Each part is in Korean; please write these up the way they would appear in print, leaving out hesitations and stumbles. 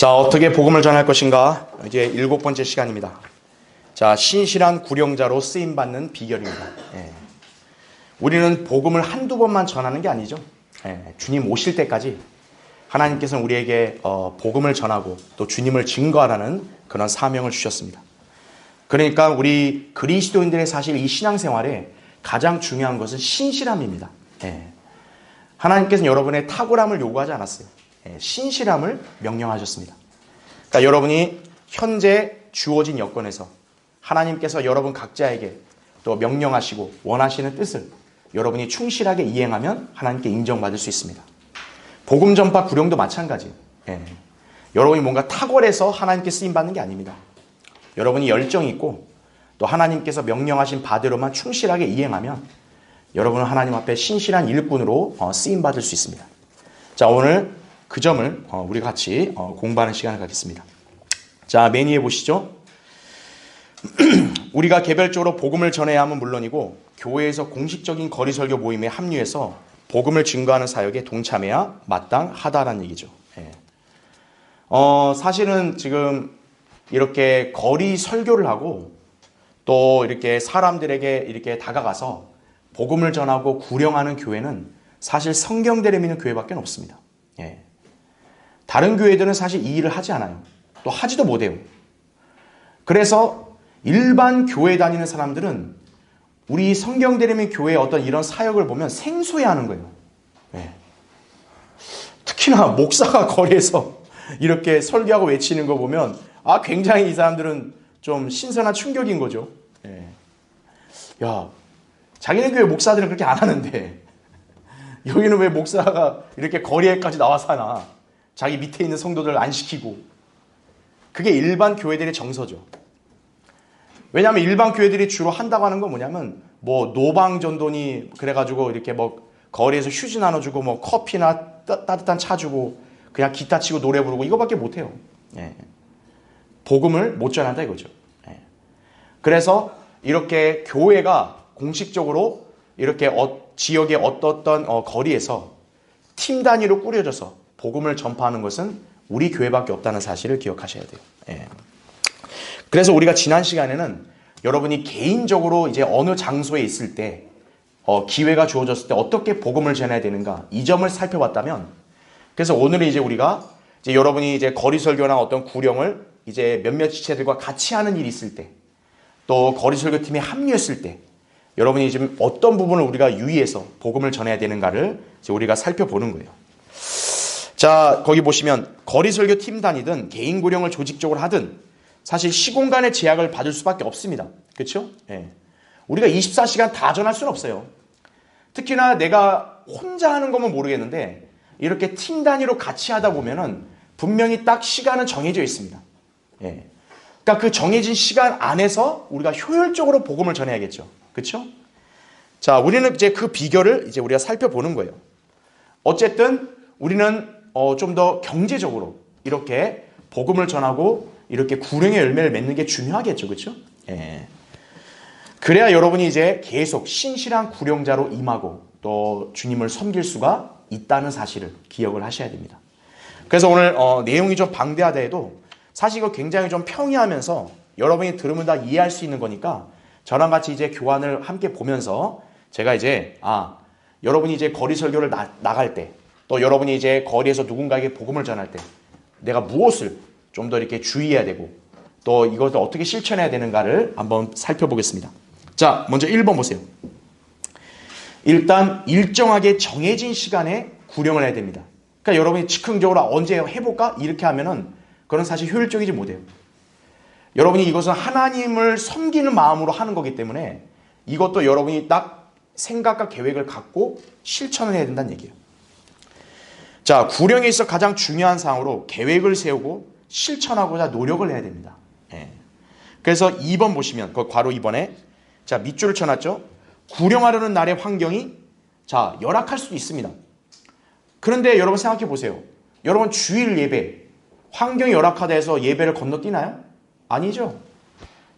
자, 어떻게 복음을 전할 것인가? 이제 7번째 시간입니다. 자, 신실한 구령자로 쓰임받는 비결입니다. 우리는 복음을 한두 번만 전하는 게 아니죠. 주님 오실 때까지 하나님께서는 우리에게 복음을 전하고 또 주님을 증거하라는 그런 사명을 주셨습니다. 그러니까 우리 그리스도인들의 사실 이 신앙생활에 가장 중요한 것은 신실함입니다. 하나님께서는 여러분의 탁월함을 요구하지 않았어요. 신실함을 명령하셨습니다. 그러니까 여러분이 현재 주어진 여건에서 하나님께서 여러분 각자에게 또 명령하시고 원하시는 뜻을 여러분이 충실하게 이행하면 하나님께 인정받을 수 있습니다. 복음 전파 구령도 마찬가지예요. 여러분이 뭔가 탁월해서 하나님께 쓰임받는 게 아닙니다. 여러분이 열정이 있고 또 하나님께서 명령하신 바대로만 충실하게 이행하면 여러분은 하나님 앞에 신실한 일꾼으로 쓰임받을 수 있습니다. 자, 오늘 그 점을 우리 같이 공부하는 시간을 갖겠습니다. 자, 맨 위에 보시죠. 우리가 개별적으로 복음을 전해야 함은 물론이고 교회에서 공식적인 거리설교 모임에 합류해서 복음을 증거하는 사역에 동참해야 마땅하다라는 얘기죠. 사실은 지금 이렇게 거리 설교를 하고 또 이렇게 사람들에게 이렇게 다가가서 복음을 전하고 구령하는 교회는 사실 성경대로 믿는 교회밖에 없습니다. 다른 교회들은 사실 이 일을 하지 않아요. 또 하지도 못해요. 그래서 일반 교회 다니는 사람들은 우리 성경대로 믿는 교회의 어떤 이런 사역을 보면 생소해하는 거예요. 특히나 목사가 거리에서 이렇게 설교하고 외치는 거 보면 굉장히 이 사람들은 좀 신선한 충격인 거죠. 야, 자기네 교회 목사들은 그렇게 안 하는데 여기는 왜 목사가 이렇게 거리에까지 나와서 하나? 자기 밑에 있는 성도들 안 시키고. 그게 일반 교회들의 정서죠. 왜냐하면 일반 교회들이 주로 한다고 하는 건 뭐냐면 노방전도니 그래가지고 이렇게 거리에서 휴지 나눠주고 커피나 따뜻한 차 주고 그냥 기타 치고 노래 부르고 이거밖에 못해요. 복음을 못 전한다 이거죠. 그래서 이렇게 교회가 공식적으로 이렇게 지역의 어떤 거리에서 팀 단위로 꾸려져서 복음을 전파하는 것은 우리 교회밖에 없다는 사실을 기억하셔야 돼요. 그래서 우리가 지난 시간에는 여러분이 개인적으로 이제 어느 장소에 있을 때 기회가 주어졌을 때 어떻게 복음을 전해야 되는가 이 점을 살펴봤다면, 그래서 오늘은 이제 우리가 이제 여러분이 이제 거리 설교나 어떤 구령을 이제 몇몇 지체들과 같이 하는 일이 있을 때, 또 거리 설교팀에 합류했을 때 여러분이 지금 어떤 부분을 우리가 유의해서 복음을 전해야 되는가를 이제 우리가 살펴보는 거예요. 자, 거기 보시면 거리 설교 팀 단위든 개인 구령을 조직적으로 하든 사실 시공간의 제약을 받을 수밖에 없습니다. 그렇죠? 우리가 24시간 다 전할 수는 없어요. 특히나 내가 혼자 하는 거면 모르겠는데 이렇게 팀 단위로 같이 하다 보면은 분명히 딱 시간은 정해져 있습니다. 그러니까 그 정해진 시간 안에서 우리가 효율적으로 복음을 전해야겠죠. 그렇죠? 자, 우리는 이제 그 비결을 이제 우리가 살펴보는 거예요. 어쨌든 우리는 좀 더 경제적으로 이렇게 복음을 전하고 이렇게 구령의 열매를 맺는 게 중요하겠죠. 그렇죠? 그래야 여러분이 이제 계속 신실한 구령자로 임하고 또 주님을 섬길 수가 있다는 사실을 기억을 하셔야 됩니다. 그래서 오늘 내용이 좀 방대하다 해도 사실 이거 굉장히 좀 평이하면서 여러분이 들으면 다 이해할 수 있는 거니까 저랑 같이 이제 교환을 함께 보면서 제가 이제 여러분이 이제 거리 설교를 나갈 때, 또 여러분이 이제 거리에서 누군가에게 복음을 전할 때 내가 무엇을 좀 더 이렇게 주의해야 되고 또 이것을 어떻게 실천해야 되는가를 한번 살펴보겠습니다. 자, 먼저 1번 보세요. 일단 일정하게 정해진 시간에 구령을 해야 됩니다. 그러니까 여러분이 즉흥적으로 언제 해볼까? 이렇게 하면은 그건 사실 효율적이지 못해요. 여러분이 이것은 하나님을 섬기는 마음으로 하는 거기 때문에 이것도 여러분이 딱 생각과 계획을 갖고 실천을 해야 된다는 얘기예요. 자, 구령에 있어 가장 중요한 사항으로 계획을 세우고 실천하고자 노력을 해야 됩니다. 그래서 2번 보시면 그 괄호 2번에 자, 밑줄을 쳐놨죠. 구령하려는 날의 환경이 열악할 수도 있습니다. 그런데 여러분 생각해 보세요. 여러분 주일 예배 환경이 열악하다 해서 예배를 건너뛰나요? 아니죠.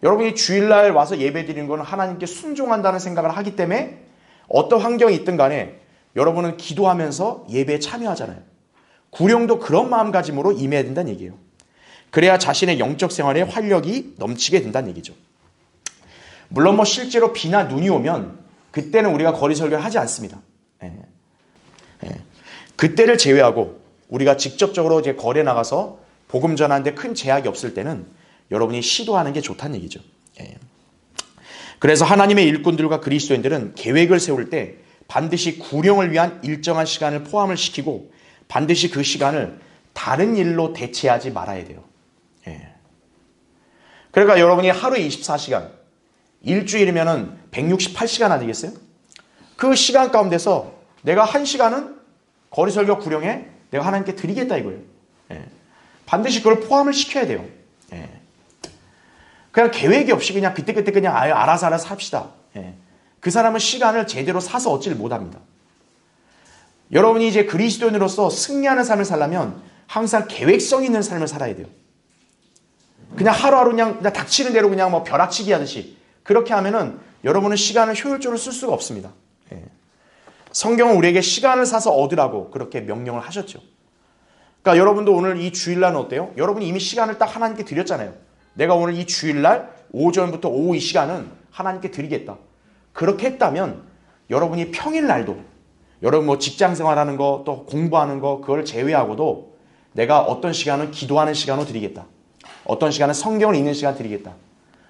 여러분이 주일날 와서 예배 드리는 건 하나님께 순종한다는 생각을 하기 때문에 어떤 환경이 있든 간에 여러분은 기도하면서 예배에 참여하잖아요. 구령도 그런 마음가짐으로 임해야 된다는 얘기예요. 그래야 자신의 영적 생활에 활력이 넘치게 된다는 얘기죠. 물론 뭐 실제로 비나 눈이 오면 그때는 우리가 거리 설교를 하지 않습니다. 그때를 제외하고 우리가 직접적으로 이제 거리에 나가서 복음 전하는데 큰 제약이 없을 때는 여러분이 시도하는 게 좋다는 얘기죠. 그래서 하나님의 일꾼들과 그리스도인들은 계획을 세울 때 반드시 구령을 위한 일정한 시간을 포함을 시키고 반드시 그 시간을 다른 일로 대체하지 말아야 돼요. 그러니까 여러분이 하루에 24시간, 일주일이면은 168시간 아니겠어요? 그 시간 가운데서 내가 1시간은 거리설교 구령에 내가 하나님께 드리겠다 이거예요. 반드시 그걸 포함을 시켜야 돼요. 그냥 계획이 없이 그냥 그때그때 그냥 알아서 합시다. 그 사람은 시간을 제대로 사서 얻지를 못합니다. 여러분이 이제 그리스도인으로서 승리하는 삶을 살려면 항상 계획성 있는 삶을 살아야 돼요. 그냥 하루하루 그냥 닥치는 대로 그냥 뭐 벼락치기 하듯이 그렇게 하면은 여러분은 시간을 효율적으로 쓸 수가 없습니다. 성경은 우리에게 시간을 사서 얻으라고 그렇게 명령을 하셨죠. 그러니까 여러분도 오늘 이 주일날은 어때요? 여러분이 이미 시간을 딱 하나님께 드렸잖아요. 내가 오늘 이 주일날 오전부터 오후 이 시간은 하나님께 드리겠다. 그렇게 했다면 여러분이 평일날도 여러분 뭐 직장생활하는 거 또 공부하는 거 그걸 제외하고도 내가 어떤 시간은 기도하는 시간으로 드리겠다. 어떤 시간은 성경을 읽는 시간 드리겠다.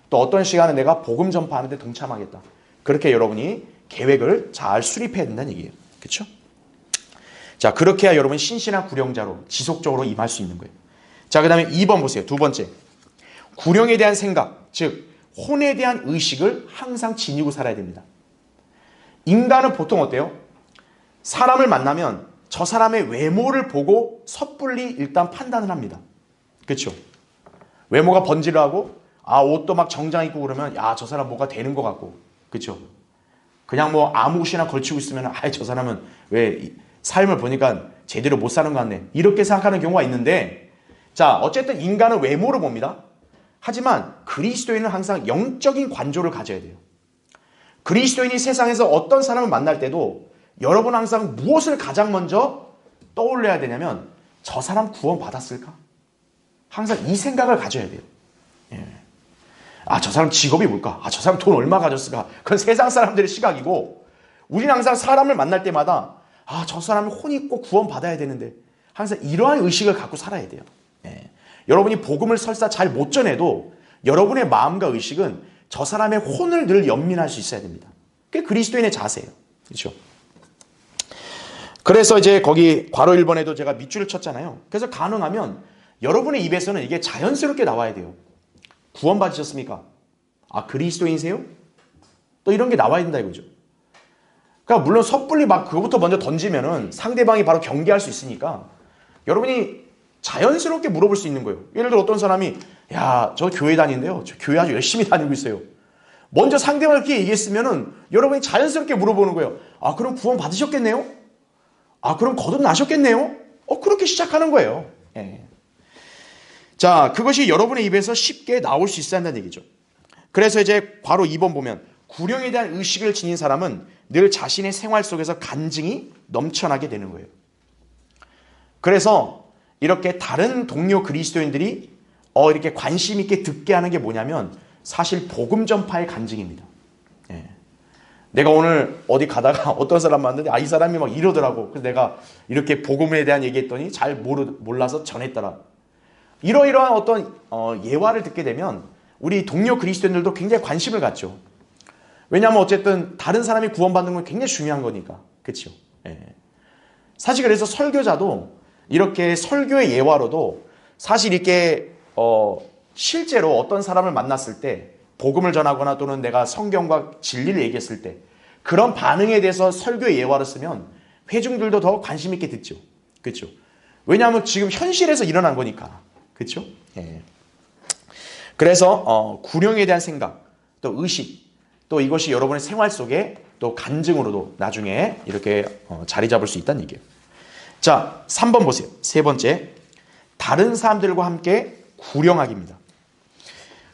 또 어떤 시간은 내가 복음 전파하는 데 동참하겠다. 그렇게 여러분이 계획을 잘 수립해야 된다는 얘기예요. 그렇죠? 자, 그렇게 해야 여러분이 신실한 구령자로 지속적으로 임할 수 있는 거예요. 자, 그 다음에 2번 보세요. 두 번째. 구령에 대한 생각, 즉 혼에 대한 의식을 항상 지니고 살아야 됩니다. 인간은 보통 어때요? 사람을 만나면 저 사람의 외모를 보고 섣불리 일단 판단을 합니다. 그렇죠? 외모가 번지르하고 옷도 막 정장 입고 그러면 저 사람 뭐가 되는 것 같고 그렇죠? 그냥 뭐 아무 옷이나 걸치고 있으면 저 사람은 왜 삶을 보니까 제대로 못 사는 것 같네 이렇게 생각하는 경우가 있는데 자 어쨌든 인간은 외모를 봅니다. 하지만 그리스도인은 항상 영적인 관조를 가져야 돼요. 그리스도인이 세상에서 어떤 사람을 만날 때도 여러분 항상 무엇을 가장 먼저 떠올려야 되냐면 저 사람 구원 받았을까? 항상 이 생각을 가져야 돼요. 저 사람 직업이 뭘까? 저 사람 돈 얼마 가졌을까? 그건 세상 사람들의 시각이고 우리는 항상 사람을 만날 때마다 저 사람은 혼 있고 구원 받아야 되는데 항상 이러한 의식을 갖고 살아야 돼요. 여러분이 복음을 설사 잘 못 전해도 여러분의 마음과 의식은 저 사람의 혼을 늘 연민할 수 있어야 됩니다. 그게 그리스도인의 자세예요. 그렇죠? 그래서 이제 거기 괄호 1번에도 제가 밑줄을 쳤잖아요. 그래서 가능하면 여러분의 입에서는 이게 자연스럽게 나와야 돼요. 구원 받으셨습니까? 그리스도인이세요? 또 이런 게 나와야 된다 이거죠. 그러니까 물론 섣불리 막 그거부터 먼저 던지면은 상대방이 바로 경계할 수 있으니까 여러분이 자연스럽게 물어볼 수 있는 거예요. 예를 들어 어떤 사람이 저 교회 다니는데요. 저 교회 아주 열심히 다니고 있어요. 먼저 상대방을 그렇게 얘기했으면은 여러분이 자연스럽게 물어보는 거예요. 그럼 구원 받으셨겠네요? 그럼 거듭나셨겠네요? 그렇게 시작하는 거예요. 자, 그것이 여러분의 입에서 쉽게 나올 수 있어야 한다는 얘기죠. 그래서 이제 바로 2번 보면 구령에 대한 의식을 지닌 사람은 늘 자신의 생활 속에서 간증이 넘쳐나게 되는 거예요. 그래서 이렇게 다른 동료 그리스도인들이 이렇게 관심 있게 듣게 하는 게 뭐냐면 사실 복음 전파의 간증입니다. 내가 오늘 어디 가다가 어떤 사람 만났는데 이 사람이 막 이러더라고. 그래서 내가 이렇게 복음에 대한 얘기했더니 잘 몰라서 전했더라. 이러이러한 어떤 예화를 듣게 되면 우리 동료 그리스도인들도 굉장히 관심을 갖죠. 왜냐하면 어쨌든 다른 사람이 구원받는 건 굉장히 중요한 거니까. 그렇죠? 사실 그래서 설교자도 이렇게 설교의 예화로도 사실 이렇게 실제로 어떤 사람을 만났을 때 복음을 전하거나 또는 내가 성경과 진리를 얘기했을 때 그런 반응에 대해서 설교의 예화를 쓰면 회중들도 더 관심 있게 듣죠. 그렇죠? 왜냐하면 지금 현실에서 일어난 거니까. 그렇죠? 그래서 구령에 대한 생각, 또 의식, 또 이것이 여러분의 생활 속에 또 간증으로도 나중에 이렇게 자리 잡을 수 있다는 얘기예요. 자, 3번 보세요. 세 번째, 다른 사람들과 함께 구령하기입니다.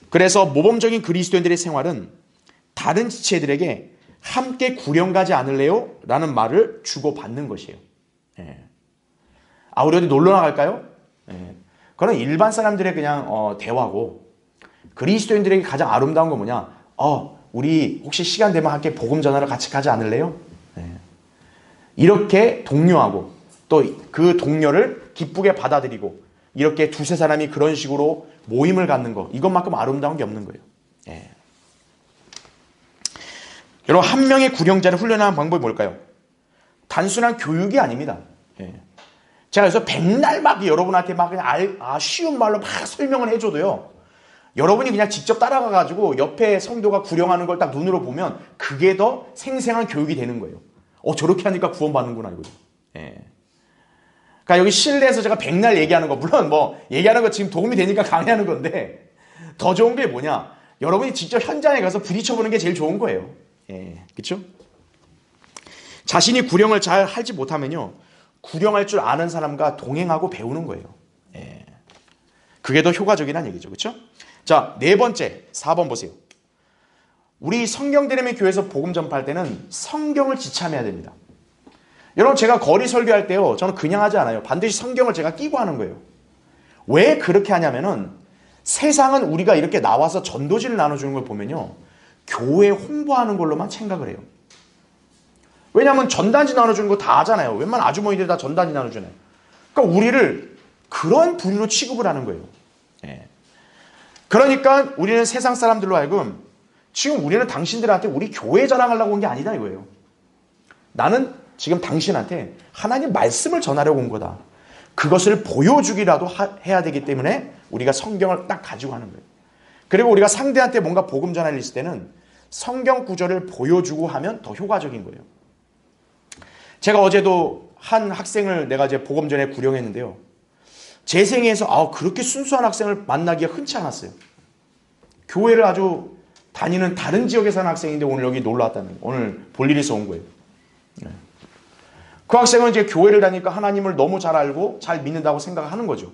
그래서 모범적인 그리스도인들의 생활은 다른 지체들에게 함께 구령 가지 않을래요? 라는 말을 주고받는 것이에요. 우리 어디 놀러 나갈까요? 그런 일반 사람들의 그냥 대화고, 그리스도인들에게 가장 아름다운 건 뭐냐? 우리 혹시 시간 되면 함께 복음 전하러 같이 가지 않을래요? 네. 이렇게 독려하고 또 그 동료를 기쁘게 받아들이고 이렇게 두세 사람이 그런 식으로 모임을 갖는 거, 이것만큼 아름다운 게 없는 거예요. 예. 여러분, 한 명의 구령자를 훈련하는 방법이 뭘까요? 단순한 교육이 아닙니다. 예. 제가 그래서 백날 막 여러분한테 막 그냥 쉬운 말로 막 설명을 해줘도요, 여러분이 그냥 직접 따라가가지고 옆에 성도가 구령하는 걸 딱 눈으로 보면 그게 더 생생한 교육이 되는 거예요. 저렇게 하니까 구원받는구나, 이거죠. 예. 그러니까 여기 실내에서 제가 백날 얘기하는 거, 물론 뭐 얘기하는 거 지금 도움이 되니까 강의하는 건데, 더 좋은 게 뭐냐? 여러분이 직접 현장에 가서 부딪혀보는 게 제일 좋은 거예요. 예, 그렇죠? 자신이 구령을 잘 하지 못하면요, 구령할 줄 아는 사람과 동행하고 배우는 거예요. 예. 그게 더 효과적이라는 얘기죠. 그렇죠? 자, 네 번째, 4번 보세요. 우리 성경드림의 교회에서 복음 전파할 때는 성경을 지참해야 됩니다. 여러분, 제가 거리 설교할 때요, 저는 그냥 하지 않아요. 반드시 성경을 제가 끼고 하는 거예요. 왜 그렇게 하냐면은, 세상은 우리가 이렇게 나와서 전도지를 나눠주는 걸 보면요, 교회 홍보하는 걸로만 생각을 해요. 왜냐하면 전단지 나눠주는 거 다 하잖아요. 웬만한 아주머니들 다 전단지 나눠주네요. 그러니까 우리를 그런 부류로 취급을 하는 거예요. 예. 그러니까 우리는 세상 사람들로 하여금 지금 우리는 당신들한테 우리 교회 자랑하려고 온 게 아니다 이거예요. 나는 지금 당신한테 하나님 말씀을 전하려고 온 거다. 그것을 보여주기라도 해야 되기 때문에 우리가 성경을 딱 가지고 하는 거예요. 그리고 우리가 상대한테 뭔가 복음 전할 일 있을 때는 성경 구절을 보여주고 하면 더 효과적인 거예요. 제가 어제도 한 학생을 내가 이제 복음 전에 구령했는데요, 제 생애에서 그렇게 순수한 학생을 만나기가 흔치 않았어요. 교회를 아주 다니는 다른 지역에 사는 학생인데 오늘 여기 놀러 왔다는 거예요. 오늘 볼 일이 있어 온 거예요. 네. 그 학생은 이제 교회를 다니니까 하나님을 너무 잘 알고 잘 믿는다고 생각하는 거죠.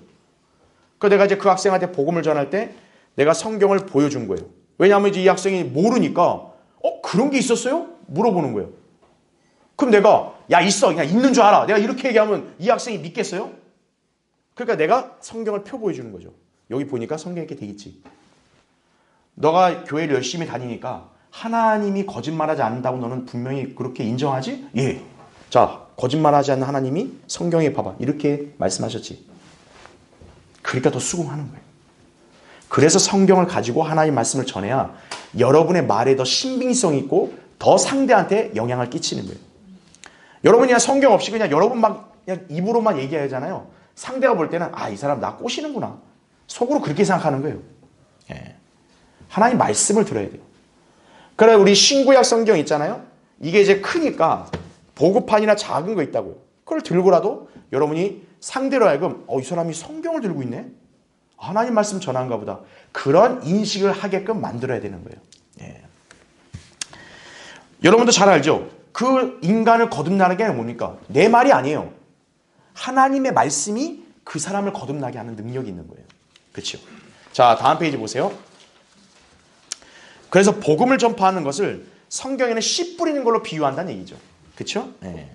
그래서 내가 이제 그 학생한테 복음을 전할 때 내가 성경을 보여준 거예요. 왜냐하면 이제 이 학생이 모르니까 그런 게 있었어요? 물어보는 거예요. 그럼 내가 야 있어, 그냥 있는 줄 알아, 내가 이렇게 얘기하면 이 학생이 믿겠어요? 그러니까 내가 성경을 펴 보여주는 거죠. 여기 보니까 성경에 이렇게 돼 있지. 너가 교회를 열심히 다니니까 하나님이 거짓말하지 않는다고 너는 분명히 그렇게 인정하지? 예. 자, 거짓말하지 않는 하나님이 성경에 봐봐, 이렇게 말씀하셨지. 그러니까 더 수긍하는 거예요. 그래서 성경을 가지고 하나님 말씀을 전해야 여러분의 말에 더 신빙성 있고 더 상대한테 영향을 끼치는 거예요. 여러분이 그냥 성경 없이 그냥 여러분 막 그냥 입으로만 얘기하잖아요. 상대가 볼 때는 이 사람 나 꼬시는구나, 속으로 그렇게 생각하는 거예요. 예. 하나님 말씀을 들어야 돼요. 그래, 우리 신구약 성경 있잖아요. 이게 이제 크니까 보급판이나 작은 거 있다고요. 그걸 들고라도 여러분이 상대로 하여금 이 사람이 성경을 들고 있네, 하나님 말씀 전한가 보다, 그런 인식을 하게끔 만들어야 되는 거예요. 예. 여러분도 잘 알죠? 그 인간을 거듭나는 게 뭡니까? 내 말이 아니에요. 하나님의 말씀이 그 사람을 거듭나게 하는 능력이 있는 거예요. 그렇죠? 자, 다음 페이지 보세요. 그래서 복음을 전파하는 것을 성경에는 씨 뿌리는 걸로 비유한다는 얘기죠. 그렇죠? 네.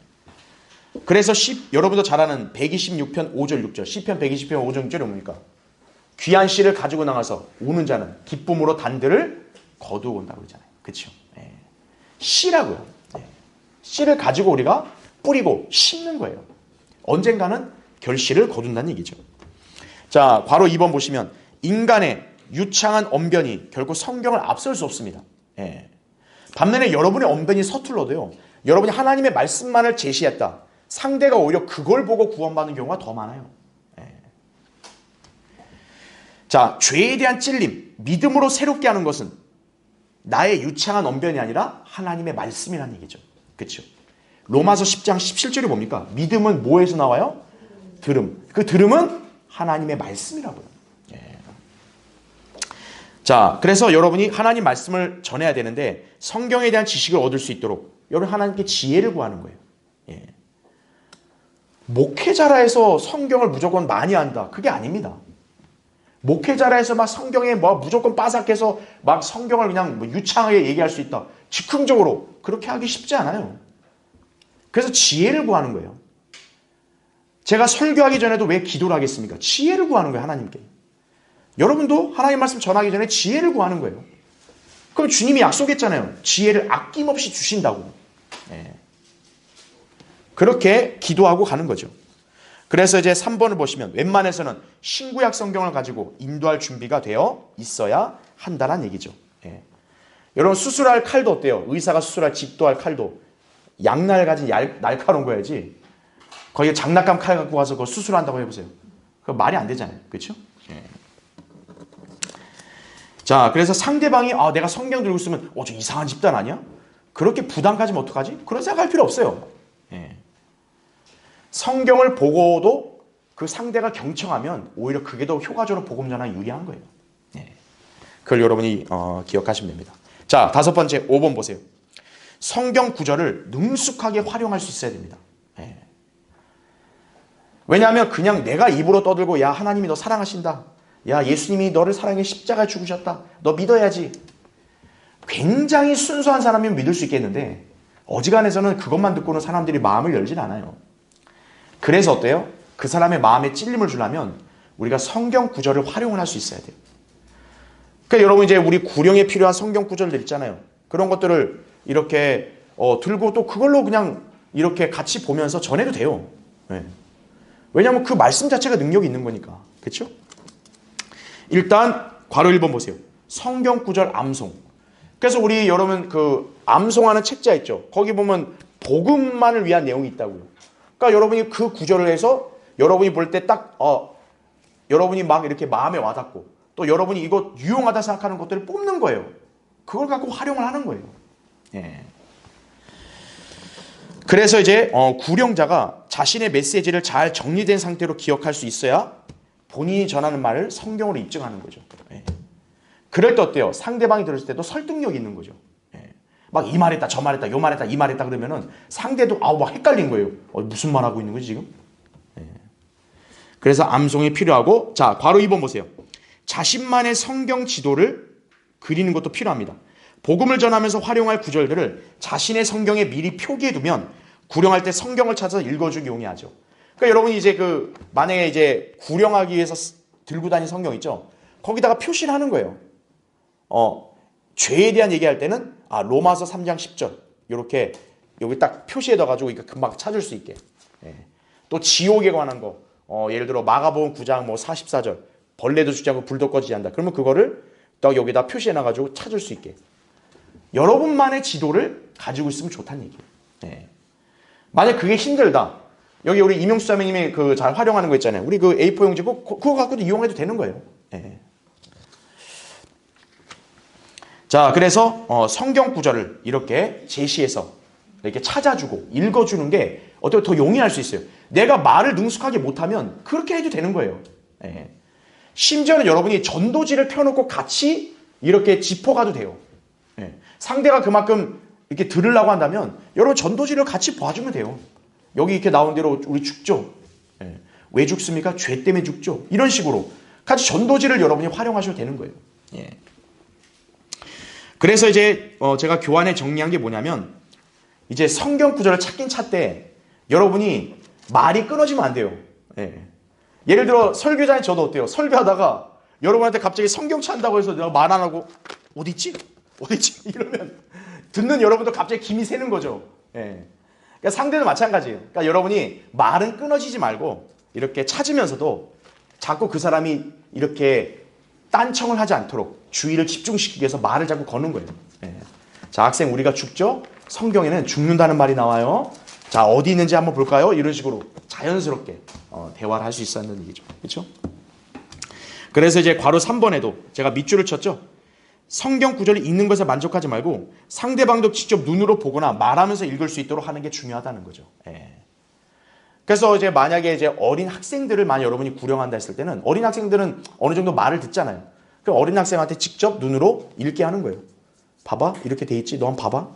그래서 여러분도 잘 아는 126편 5절 6절, 시편 120편 5절 6절이 뭡니까? 귀한 씨를 가지고 나가서 우는 자는 기쁨으로 단들을 거두어 온다고 그러잖아요. 그렇죠? 네. 씨라고요. 네. 씨를 가지고 우리가 뿌리고 심는 거예요. 언젠가는 결실을 거둔다는 얘기죠. 자, 괄호 2번 보시면 인간의 유창한 언변이 결국 성경을 앞설 수 없습니다. 예. 반면에 여러분의 언변이 서툴러도요, 여러분이 하나님의 말씀만을 제시했다, 상대가 오히려 그걸 보고 구원받는 경우가 더 많아요. 예. 자, 죄에 대한 찔림, 믿음으로 새롭게 하는 것은 나의 유창한 언변이 아니라 하나님의 말씀이라는 얘기죠. 그렇죠? 로마서 10장 17절이 뭡니까? 믿음은 뭐에서 나와요? 들음. 그 들음은 하나님의 말씀이라고요. 예. 자, 그래서 여러분이 하나님 말씀을 전해야 되는데 성경에 대한 지식을 얻을 수 있도록 여러분 하나님께 지혜를 구하는 거예요. 예. 목회자라 해서 성경을 무조건 많이 안다, 그게 아닙니다. 목회자라 해서 막 성경에 뭐 무조건 빠삭해서 막 성경을 그냥 유창하게 얘기할 수 있다, 즉흥적으로 그렇게 하기 쉽지 않아요. 그래서 지혜를 구하는 거예요. 제가 설교하기 전에도 왜 기도를 하겠습니까? 지혜를 구하는 거예요, 하나님께. 여러분도 하나님 말씀 전하기 전에 지혜를 구하는 거예요. 그럼 주님이 약속했잖아요. 지혜를 아낌없이 주신다고. 예. 그렇게 기도하고 가는 거죠. 그래서 이제 3번을 보시면 웬만해서는 신구약 성경을 가지고 인도할 준비가 되어 있어야 한다는 얘기죠. 예. 여러분 수술할 칼도 어때요? 의사가 수술할 집도할 칼도 양날 가진 날카로운 거야지. 거기 장난감 칼 갖고 가서 그거 수술한다고 해보세요. 그거 말이 안 되잖아요. 그렇죠? 예. 자, 그래서 상대방이 내가 성경 들고 있으면 저 이상한 집단 아니야? 그렇게 부담 가지면 어떡하지? 그런 생각할 필요 없어요. 예. 성경을 보고도 그 상대가 경청하면 오히려 그게 더 효과적으로 복음 전환에 유리한 거예요. 예. 그걸 여러분이 기억하시면 됩니다. 자, 5번째 5번 보세요. 성경 구절을 능숙하게 활용할 수 있어야 됩니다. 예. 왜냐하면 그냥 내가 입으로 떠들고 야 하나님이 너 사랑하신다. 야 예수님이 너를 사랑해 십자가에 죽으셨다. 너 믿어야지. 굉장히 순수한 사람이면 믿을 수 있겠는데 어지간해서는 그것만 듣고는 사람들이 마음을 열질 않아요. 그래서 어때요? 그 사람의 마음에 찔림을 주려면 우리가 성경 구절을 활용을 할 수 있어야 돼요. 그러니까 여러분 이제 우리 구령에 필요한 성경 구절들 있잖아요. 그런 것들을 이렇게 들고 또 그걸로 그냥 이렇게 같이 보면서 전해도 돼요. 네. 왜냐하면 그 말씀 자체가 능력이 있는 거니까. 그렇죠? 일단 괄호 1번 보세요. 성경 구절 암송. 그래서 우리 여러분 그 암송하는 책자 있죠. 거기 보면 복음만을 위한 내용이 있다고요. 그러니까 여러분이 그 구절을 해서 여러분이 볼 때 딱 여러분이 막 이렇게 마음에 와닿고 또 여러분이 이거 유용하다 생각하는 것들을 뽑는 거예요. 그걸 갖고 활용을 하는 거예요. 예. 그래서 이제 구령자가 자신의 메시지를 잘 정리된 상태로 기억할 수 있어야 본인이 전하는 말을 성경으로 입증하는 거죠. 예. 그럴 때 어때요? 상대방이 들었을 때도 설득력이 있는 거죠. 예. 막 이 말했다, 저 말했다, 요 말했다, 이 말했다 그러면은 상대도 막 헷갈린 거예요. 무슨 말 하고 있는 거지 지금? 예. 그래서 암송이 필요하고 자, 괄호 2번 보세요. 자신만의 성경 지도를 그리는 것도 필요합니다. 복음을 전하면서 활용할 구절들을 자신의 성경에 미리 표기해두면 구령할 때 성경을 찾아서 읽어주기 용이하죠. 그러니까 여러분이 이제 만약에 이제 구령하기 위해서 들고 다니는 성경 있죠. 거기다가 표시를 하는 거예요. 죄에 대한 얘기할 때는 로마서 3장 10절 이렇게 여기 딱 표시해둬가지고 금방 찾을 수 있게. 예. 또 지옥에 관한 거 예를 들어 마가복음 9장 44절 벌레도 죽지 않고 불도 꺼지지 않는다. 그러면 그거를 딱 여기다 표시해놔가지고 찾을 수 있게. 여러분만의 지도를 가지고 있으면 좋다는 얘기예요. 예. 만약 그게 힘들다. 여기 우리 이명수 자매님이 잘 활용하는 거 있잖아요. 우리 A4 용지 그거 갖고도 이용해도 되는 거예요. 예. 자, 그래서 성경 구절을 이렇게 제시해서 이렇게 찾아주고 읽어주는 게 어떻게 더 용이할 수 있어요. 내가 말을 능숙하게 못하면 그렇게 해도 되는 거예요. 예. 심지어는 여러분이 전도지를 펴놓고 같이 이렇게 짚어가도 돼요. 예. 상대가 그만큼 이렇게 들으려고 한다면 여러분 전도지를 같이 봐주면 돼요. 여기 이렇게 나온 대로 우리 죽죠. 예. 왜 죽습니까? 죄 때문에 죽죠. 이런 식으로 같이 전도지를 여러분이 활용하셔도 되는 거예요. 예. 그래서 이제 제가 교환에 정리한 게 뭐냐면 이제 성경 구절을 찾긴 찾되 여러분이 말이 끊어지면 안 돼요. 예. 예를 들어 설교자인 저도 어때요? 설교하다가 여러분한테 갑자기 성경 찾는다고 해서 내가 말 안 하고 어디 있지? 이러면 듣는 여러분도 갑자기 김이 새는 거죠. 예. 그러니까 상대도 마찬가지예요. 그러니까 여러분이 말은 끊어지지 말고 이렇게 찾으면서도 자꾸 그 사람이 이렇게 딴청을 하지 않도록 주의를 집중시키기 위해서 말을 자꾸 거는 거예요. 예. 자, 학생 우리가 죽죠? 성경에는 죽는다는 말이 나와요. 자, 어디 있는지 한번 볼까요? 이런 식으로 자연스럽게 대화를 할 수 있었는 얘기죠. 그렇죠? 그래서 이제 괄호 3번에도 제가 밑줄을 쳤죠. 성경 구절을 읽는 것에 만족하지 말고 상대방도 직접 눈으로 보거나 말하면서 읽을 수 있도록 하는 게 중요하다는 거죠. 예. 그래서 이제 만약에 이제 어린 학생들을 만약 여러분이 구령한다 했을 때는 어린 학생들은 어느 정도 말을 듣잖아요. 그럼 어린 학생한테 직접 눈으로 읽게 하는 거예요. 봐봐, 이렇게 돼 있지. 너 한번 봐봐.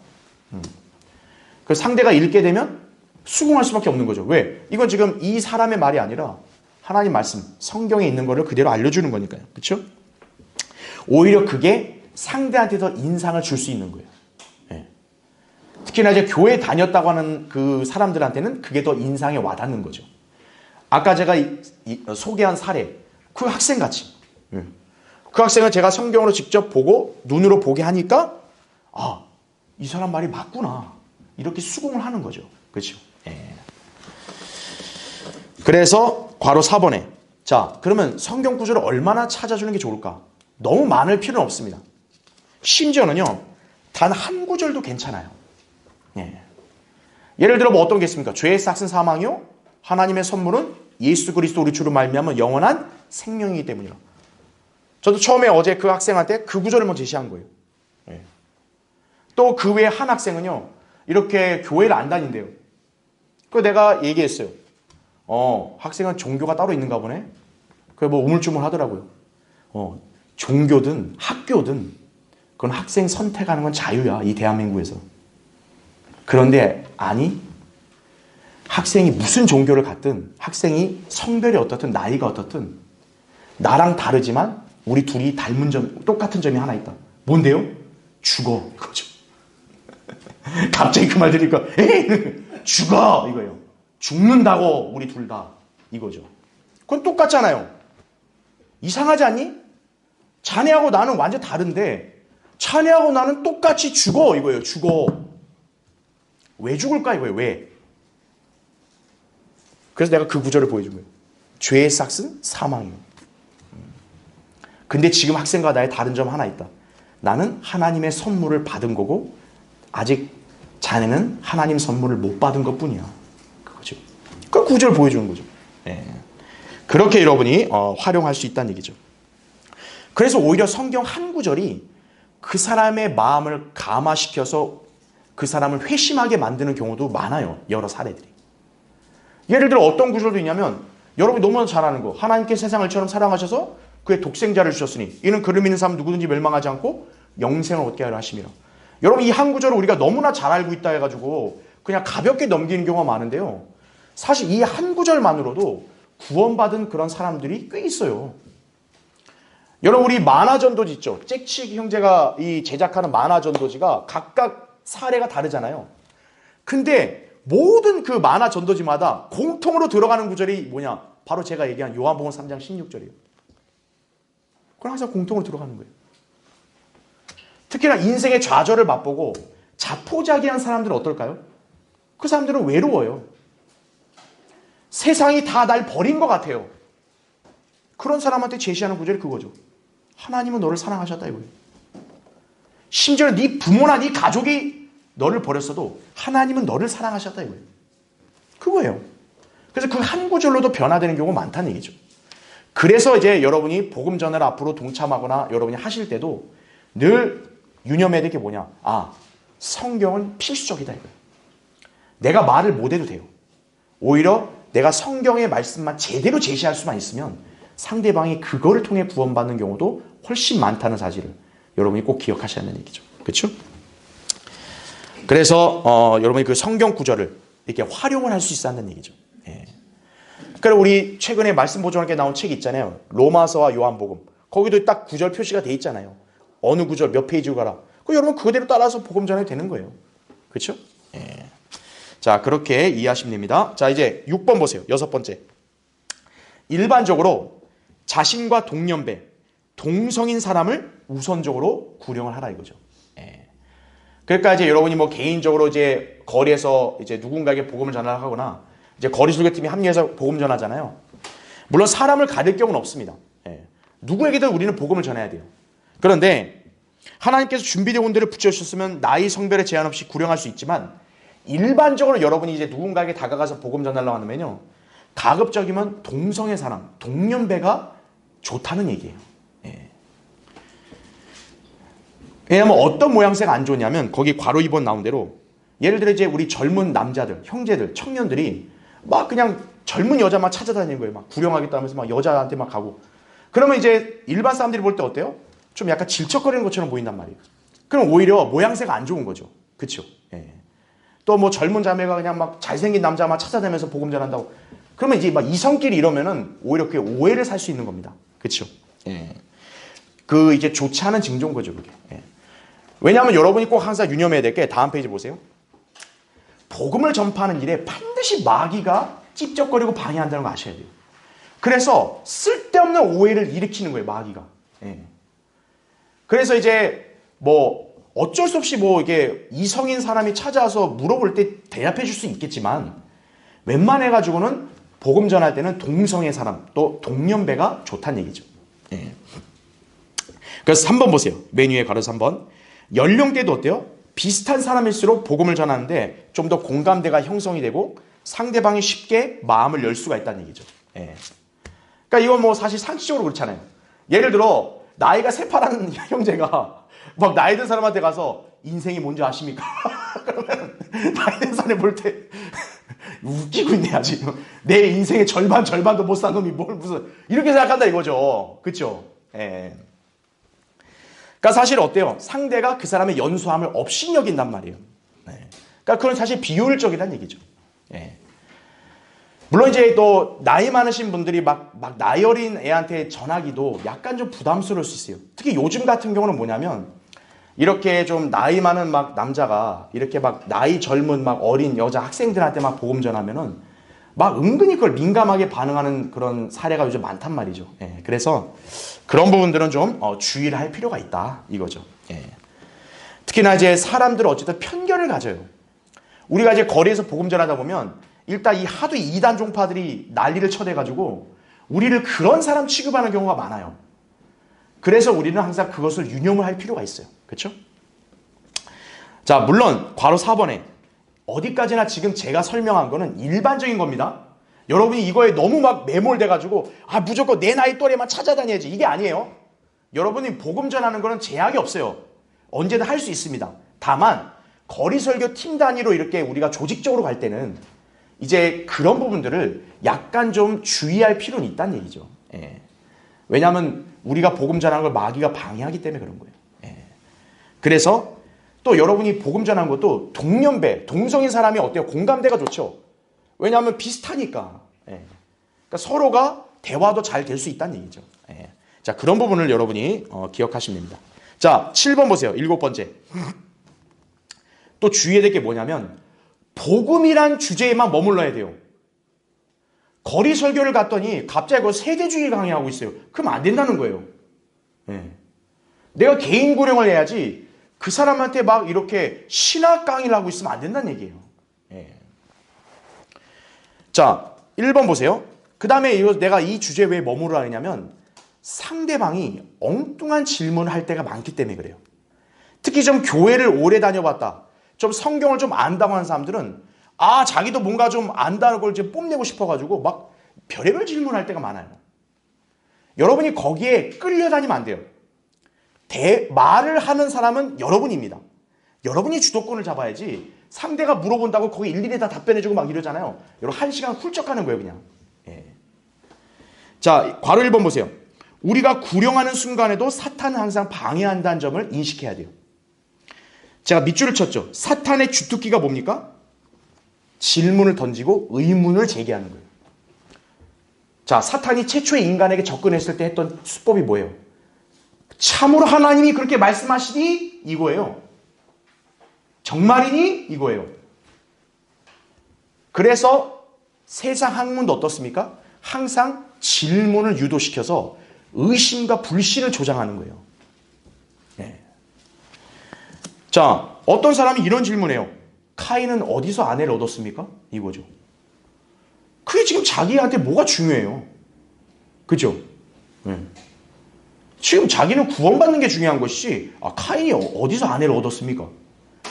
그래서 상대가 읽게 되면 수긍할 수밖에 없는 거죠. 왜? 이건 지금 이 사람의 말이 아니라 하나님 말씀, 성경에 있는 거를 그대로 알려주는 거니까요. 그렇죠? 오히려 그게 상대한테 더 인상을 줄 수 있는 거예요. 예. 특히나 이제 교회 다녔다고 하는 그 사람들한테는 그게 더 인상에 와닿는 거죠. 아까 제가 소개한 사례, 그 학생 같이. 그 학생은 제가 성경으로 직접 보고 눈으로 보게 하니까 아, 이 사람 말이 맞구나. 이렇게 수긍을 하는 거죠. 그렇죠? 예. 그래서 괄호 4번에 자, 그러면 성경 구절을 얼마나 찾아주는 게 좋을까? 너무 많을 필요는 없습니다. 심지어는요, 단 한 구절도 괜찮아요. 예. 예를 들어 뭐 어떤 게 있습니까? 죄의 삭은 사망이요, 하나님의 선물은 예수 그리스도 우리 주로 말미암아 영원한 생명이기 때문이라. 저도 처음에 어제 그 학생한테 그 구절을 먼저 제시한 거예요. 예. 또 그 외에 한 학생은요, 이렇게 교회를 안 다닌대요. 그래서 내가 얘기했어요. 학생은 종교가 따로 있는가 보네. 그래 뭐 우물쭈물 하더라고요. 종교든 학교든 그건 학생 선택하는 건 자유야, 이 대한민국에서. 그런데 아니, 학생이 무슨 종교를 갖든, 학생이 성별이 어떻든 나이가 어떻든 나랑 다르지만 우리 둘이 닮은 점, 똑같은 점이 하나 있다. 뭔데요? 죽어, 이거죠. 갑자기 그 말 들으니까 에이, 죽어, 이거예요. 죽는다고 우리 둘 다, 이거죠. 그건 똑같잖아요. 이상하지 않니? 자네하고 나는 완전 다른데 자네하고 나는 똑같이 죽어, 이거예요. 죽어. 왜 죽을까, 이거예요. 왜? 그래서 내가 그 구절을 보여준 거예요. 죄의 삭은 사망이에요. 근데 지금 학생과 나의 다른 점 하나 있다. 나는 하나님의 선물을 받은 거고 아직 자네는 하나님 선물을 못 받은 것뿐이야. 그거죠. 그 구절을 보여주는 거죠. 네. 그렇게 여러분이 활용할 수 있다는 얘기죠. 그래서 오히려 성경 한 구절이 그 사람의 마음을 감화시켜서 그 사람을 회심하게 만드는 경우도 많아요. 여러 사례들이. 예를 들어 어떤 구절도 있냐면 여러분이 너무나 잘 아는 거. 하나님께 세상을 처럼 사랑하셔서 그의 독생자를 주셨으니 이는 그를 믿는 사람 누구든지 멸망하지 않고 영생을 얻게 하려 하심이라. 여러분 이 한 구절을 우리가 너무나 잘 알고 있다 해가지고 그냥 가볍게 넘기는 경우가 많은데요. 사실 이 한 구절만으로도 구원받은 그런 사람들이 꽤 있어요. 여러분 우리 만화전도지 있죠. 잭치 형제가 이 제작하는 만화전도지가 각각 사례가 다르잖아요. 근데 모든 그 만화전도지마다 공통으로 들어가는 구절이 뭐냐? 바로 제가 얘기한 요한복음 3장 16절이에요. 그건 항상 공통으로 들어가는 거예요. 특히나 인생의 좌절을 맛보고 자포자기한 사람들은 어떨까요? 그 사람들은 외로워요. 세상이 다 날 버린 것 같아요. 그런 사람한테 제시하는 구절이 그거죠. 하나님은 너를 사랑하셨다 이거예요. 심지어 네 부모나 네 가족이 너를 버렸어도 하나님은 너를 사랑하셨다 이거예요. 그거예요. 그래서 그 한 구절로도 변화되는 경우가 많다는 얘기죠. 그래서 이제 여러분이 복음 전을 앞으로 동참하거나 여러분이 하실 때도 늘 유념해야 될 게 뭐냐? 아, 성경은 필수적이다 이거예요. 내가 말을 못해도 돼요. 오히려 내가 성경의 말씀만 제대로 제시할 수만 있으면 상대방이 그거를 통해 구원받는 경우도 훨씬 많다는 사실을 여러분이 꼭 기억하셔야 하는 얘기죠. 그렇죠? 그래서 여러분이 그 성경 구절을 이렇게 활용을 할 수 있다는 얘기죠. 예. 그리고 우리 최근에 말씀 보존하게 나온 책이 있잖아요. 로마서와 요한복음. 거기도 딱 구절 표시가 돼 있잖아요. 어느 구절 몇 페이지로 가라. 그 여러분 그대로 따라서 복음 전해도 되는 거예요. 그렇죠? 예. 자, 그렇게 이해하시면 됩니다. 자, 이제 6번 보세요. 6번째. 일반적으로 자신과 동년배, 동성인 사람을 우선적으로 구령을 하라 이거죠. 예. 그러니까 이제 여러분이 뭐 개인적으로 이제 거리에서 이제 누군가에게 복음을 전하거나 이제 거리 설교팀이 합류해서 복음 전하잖아요. 물론 사람을 가릴 경우는 없습니다. 예. 누구에게든 우리는 복음을 전해야 돼요. 그런데 하나님께서 준비된 온들을 붙여주셨으면 나이 성별에 제한 없이 구령할 수 있지만 일반적으로 여러분이 이제 누군가에게 다가가서 복음 전하려고 하면요. 가급적이면 동성의 사람, 동년배가 좋다는 얘기예요. 예. 왜냐하면 어떤 모양새가 안 좋냐면 거기 괄호 2번 나온 대로 예를 들어 이제 우리 젊은 남자들, 형제들, 청년들이 막 그냥 젊은 여자만 찾아다니는 거예요. 막 구령하겠다 하면서 막 여자한테 막 가고. 그러면 이제 일반 사람들이 볼 때 어때요? 좀 약간 질척거리는 것처럼 보인단 말이에요. 그럼 오히려 모양새가 안 좋은 거죠. 그렇죠? 예. 또 뭐 젊은 자매가 그냥 막 잘생긴 남자만 찾아다니면서 복음 전한다고. 그러면 이제 막 이성끼리 이러면은 오히려 그게 오해를 살 수 있는 겁니다. 그렇죠? 예. 그 이제 좋지 않은 징조인 거죠, 그게. 예. 왜냐하면 여러분이 꼭 항상 유념해야 될 게 다음 페이지 보세요. 복음을 전파하는 일에 반드시 마귀가 찝쩍거리고 방해한다는 거 아셔야 돼요. 그래서 쓸데없는 오해를 일으키는 거예요, 마귀가. 예. 그래서 이제 뭐 어쩔 수 없이 뭐 이게 이성인 사람이 찾아와서 물어볼 때 대답해 줄 수 있겠지만 웬만해 가지고는 복음 전할 때는 동성의 사람 또 동년배가 좋다는 얘기죠. 예. 그래서 3번 보세요. 맨 위에 가로서 3번. 연령대도 어때요? 비슷한 사람일수록 복음을 전하는데 좀 더 공감대가 형성이 되고 상대방이 쉽게 마음을 열 수가 있다는 얘기죠. 예. 그러니까 이건 뭐 사실 상식적으로 그렇잖아요. 예를 들어 나이가 새파란 형제가 막 나이 든 사람한테 가서 인생이 뭔지 아십니까? 그러면 나이 든 사람이 볼 때 웃기고 있네 아직. 내 인생의 절반도 못 산 놈이 뭘 무슨 이렇게 생각한다 이거죠. 그렇죠? 예. 그러니까 사실 어때요? 상대가 그 사람의 연소함을 업신여긴단 말이에요. 네. 그러니까 그건 사실 비효율적이라는 얘기죠. 예. 물론 이제 또 나이 많으신 분들이 막 나이 어린 애한테 전하기도 약간 좀 부담스러울 수 있어요. 특히 요즘 같은 경우는 뭐냐면 이렇게 좀 나이 많은 막 남자가 이렇게 막 나이 젊은 막 어린 여자 학생들한테 막 복음 전하면은 막 은근히 그걸 민감하게 반응하는 그런 사례가 요즘 많단 말이죠. 예. 그래서 그런 부분들은 좀 주의를 할 필요가 있다 이거죠. 예. 특히나 이제 사람들은 어쨌든 편견을 가져요. 우리가 이제 거리에서 복음 전하다 보면 일단 이 하도 이단 종파들이 난리를 쳐대가지고 우리를 그런 사람 취급하는 경우가 많아요. 그래서 우리는 항상 그것을 유념을 할 필요가 있어요. 그렇죠? 자, 물론 괄호 4번에 어디까지나 지금 제가 설명한 거는 일반적인 겁니다. 여러분이 이거에 너무 막 매몰돼가지고 무조건 내 나이 또래만 찾아다녀야지 이게 아니에요. 여러분이 복음 전하는 거는 제약이 없어요. 언제든 할 수 있습니다. 다만 거리 설교 팀 단위로 이렇게 우리가 조직적으로 갈 때는 이제 그런 부분들을 약간 좀 주의할 필요는 있다는 얘기죠. 예. 왜냐하면 우리가 복음 전하는 걸 마귀가 방해하기 때문에 그런 거예요. 예. 그래서 또 여러분이 복음 전하는 것도 동년배, 동성인 사람이 어때요? 공감대가 좋죠. 왜냐하면 비슷하니까. 예. 그러니까 서로가 대화도 잘 될 수 있다는 얘기죠. 예. 자, 그런 부분을 여러분이 기억하시면 됩니다. 자, 7번 보세요. 7번째. 또 주의해야 될 게 뭐냐면 복음이란 주제에만 머물러야 돼요. 거리 설교를 갔더니 갑자기 그 세대주의 강의하고 있어요. 그럼 안 된다는 거예요. 예. 내가 개인 고령을 해야지 그 사람한테 막 이렇게 신학 강의를 하고 있으면 안 된다는 얘기예요. 예. 자, 1번 보세요. 그 다음에 내가 이 주제에 왜 머무르라 하냐면 상대방이 엉뚱한 질문을 할 때가 많기 때문에 그래요. 특히 좀 교회를 오래 다녀봤다. 좀 성경을 좀 안다고 하는 사람들은 자기도 뭔가 좀 안다는 걸 이제 뽐내고 싶어가지고 막 별의별 질문할 때가 많아요. 여러분이 거기에 끌려다니면 안 돼요. 말을 하는 사람은 여러분입니다. 여러분이 주도권을 잡아야지 상대가 물어본다고 거기 일일이 다 답변해주고 막 이러잖아요. 여러분 1시간 훌쩍 하는 거예요 그냥. 예. 자, 괄호 1번 보세요. 우리가 구령하는 순간에도 사탄은 항상 방해한다는 점을 인식해야 돼요. 제가 밑줄을 쳤죠. 사탄의 주특기가 뭡니까? 질문을 던지고 의문을 제기하는 거예요. 자, 사탄이 최초의 인간에게 접근했을 때 했던 수법이 뭐예요? 참으로 하나님이 그렇게 말씀하시니? 이거예요. 정말이니? 이거예요. 그래서 세상 학문도 어떻습니까? 항상 질문을 유도시켜서 의심과 불신을 조장하는 거예요. 네. 자, 어떤 사람이 이런 질문해요. 카인은 어디서 아내를 얻었습니까? 이거죠. 그게 지금 자기한테 뭐가 중요해요? 그죠? 네. 지금 자기는 구원받는 게 중요한 것이지 카인이 어디서 아내를 얻었습니까?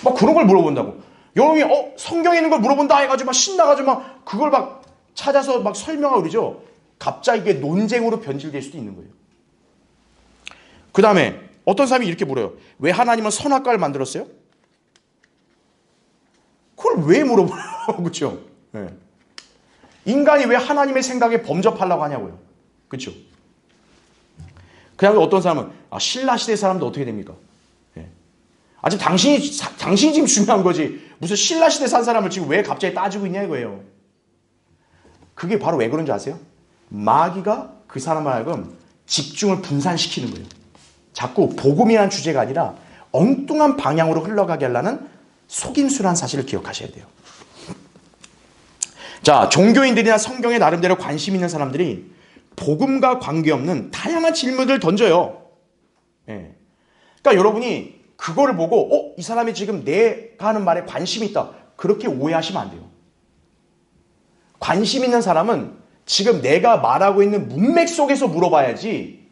막 그런 걸 물어본다고. 여러분이 성경에 있는 걸 물어본다 해가지고 막 신나가지고 막 그걸 막 찾아서 막 설명하고 그러죠. 갑자기 이게 논쟁으로 변질될 수도 있는 거예요. 그 다음에 어떤 사람이 이렇게 물어요. 왜 하나님은 선악과를 만들었어요? 그걸 왜 물어봐요? 그렇죠? 네. 인간이 왜 하나님의 생각에 범접하려고 하냐고요. 그렇죠? 그 다음에 어떤 사람은 신라 시대 사람도 어떻게 됩니까? 네. 지금 당신이 지금 중요한 거지. 무슨 신라 시대 산 사람을 지금 왜 갑자기 따지고 있냐 이거예요. 그게 바로 왜 그런지 아세요? 마귀가 그 사람을 하여금 집중을 분산시키는 거예요. 자꾸 복음이라는 주제가 아니라 엉뚱한 방향으로 흘러가게 하려는 속임수라는 사실을 기억하셔야 돼요. 자, 종교인들이나 성경에 나름대로 관심 있는 사람들이 복음과 관계없는 다양한 질문을 던져요. 예. 그러니까 여러분이 그거를 보고 이 사람이 지금 내가 하는 말에 관심이 있다. 그렇게 오해하시면 안 돼요. 관심 있는 사람은 지금 내가 말하고 있는 문맥 속에서 물어봐야지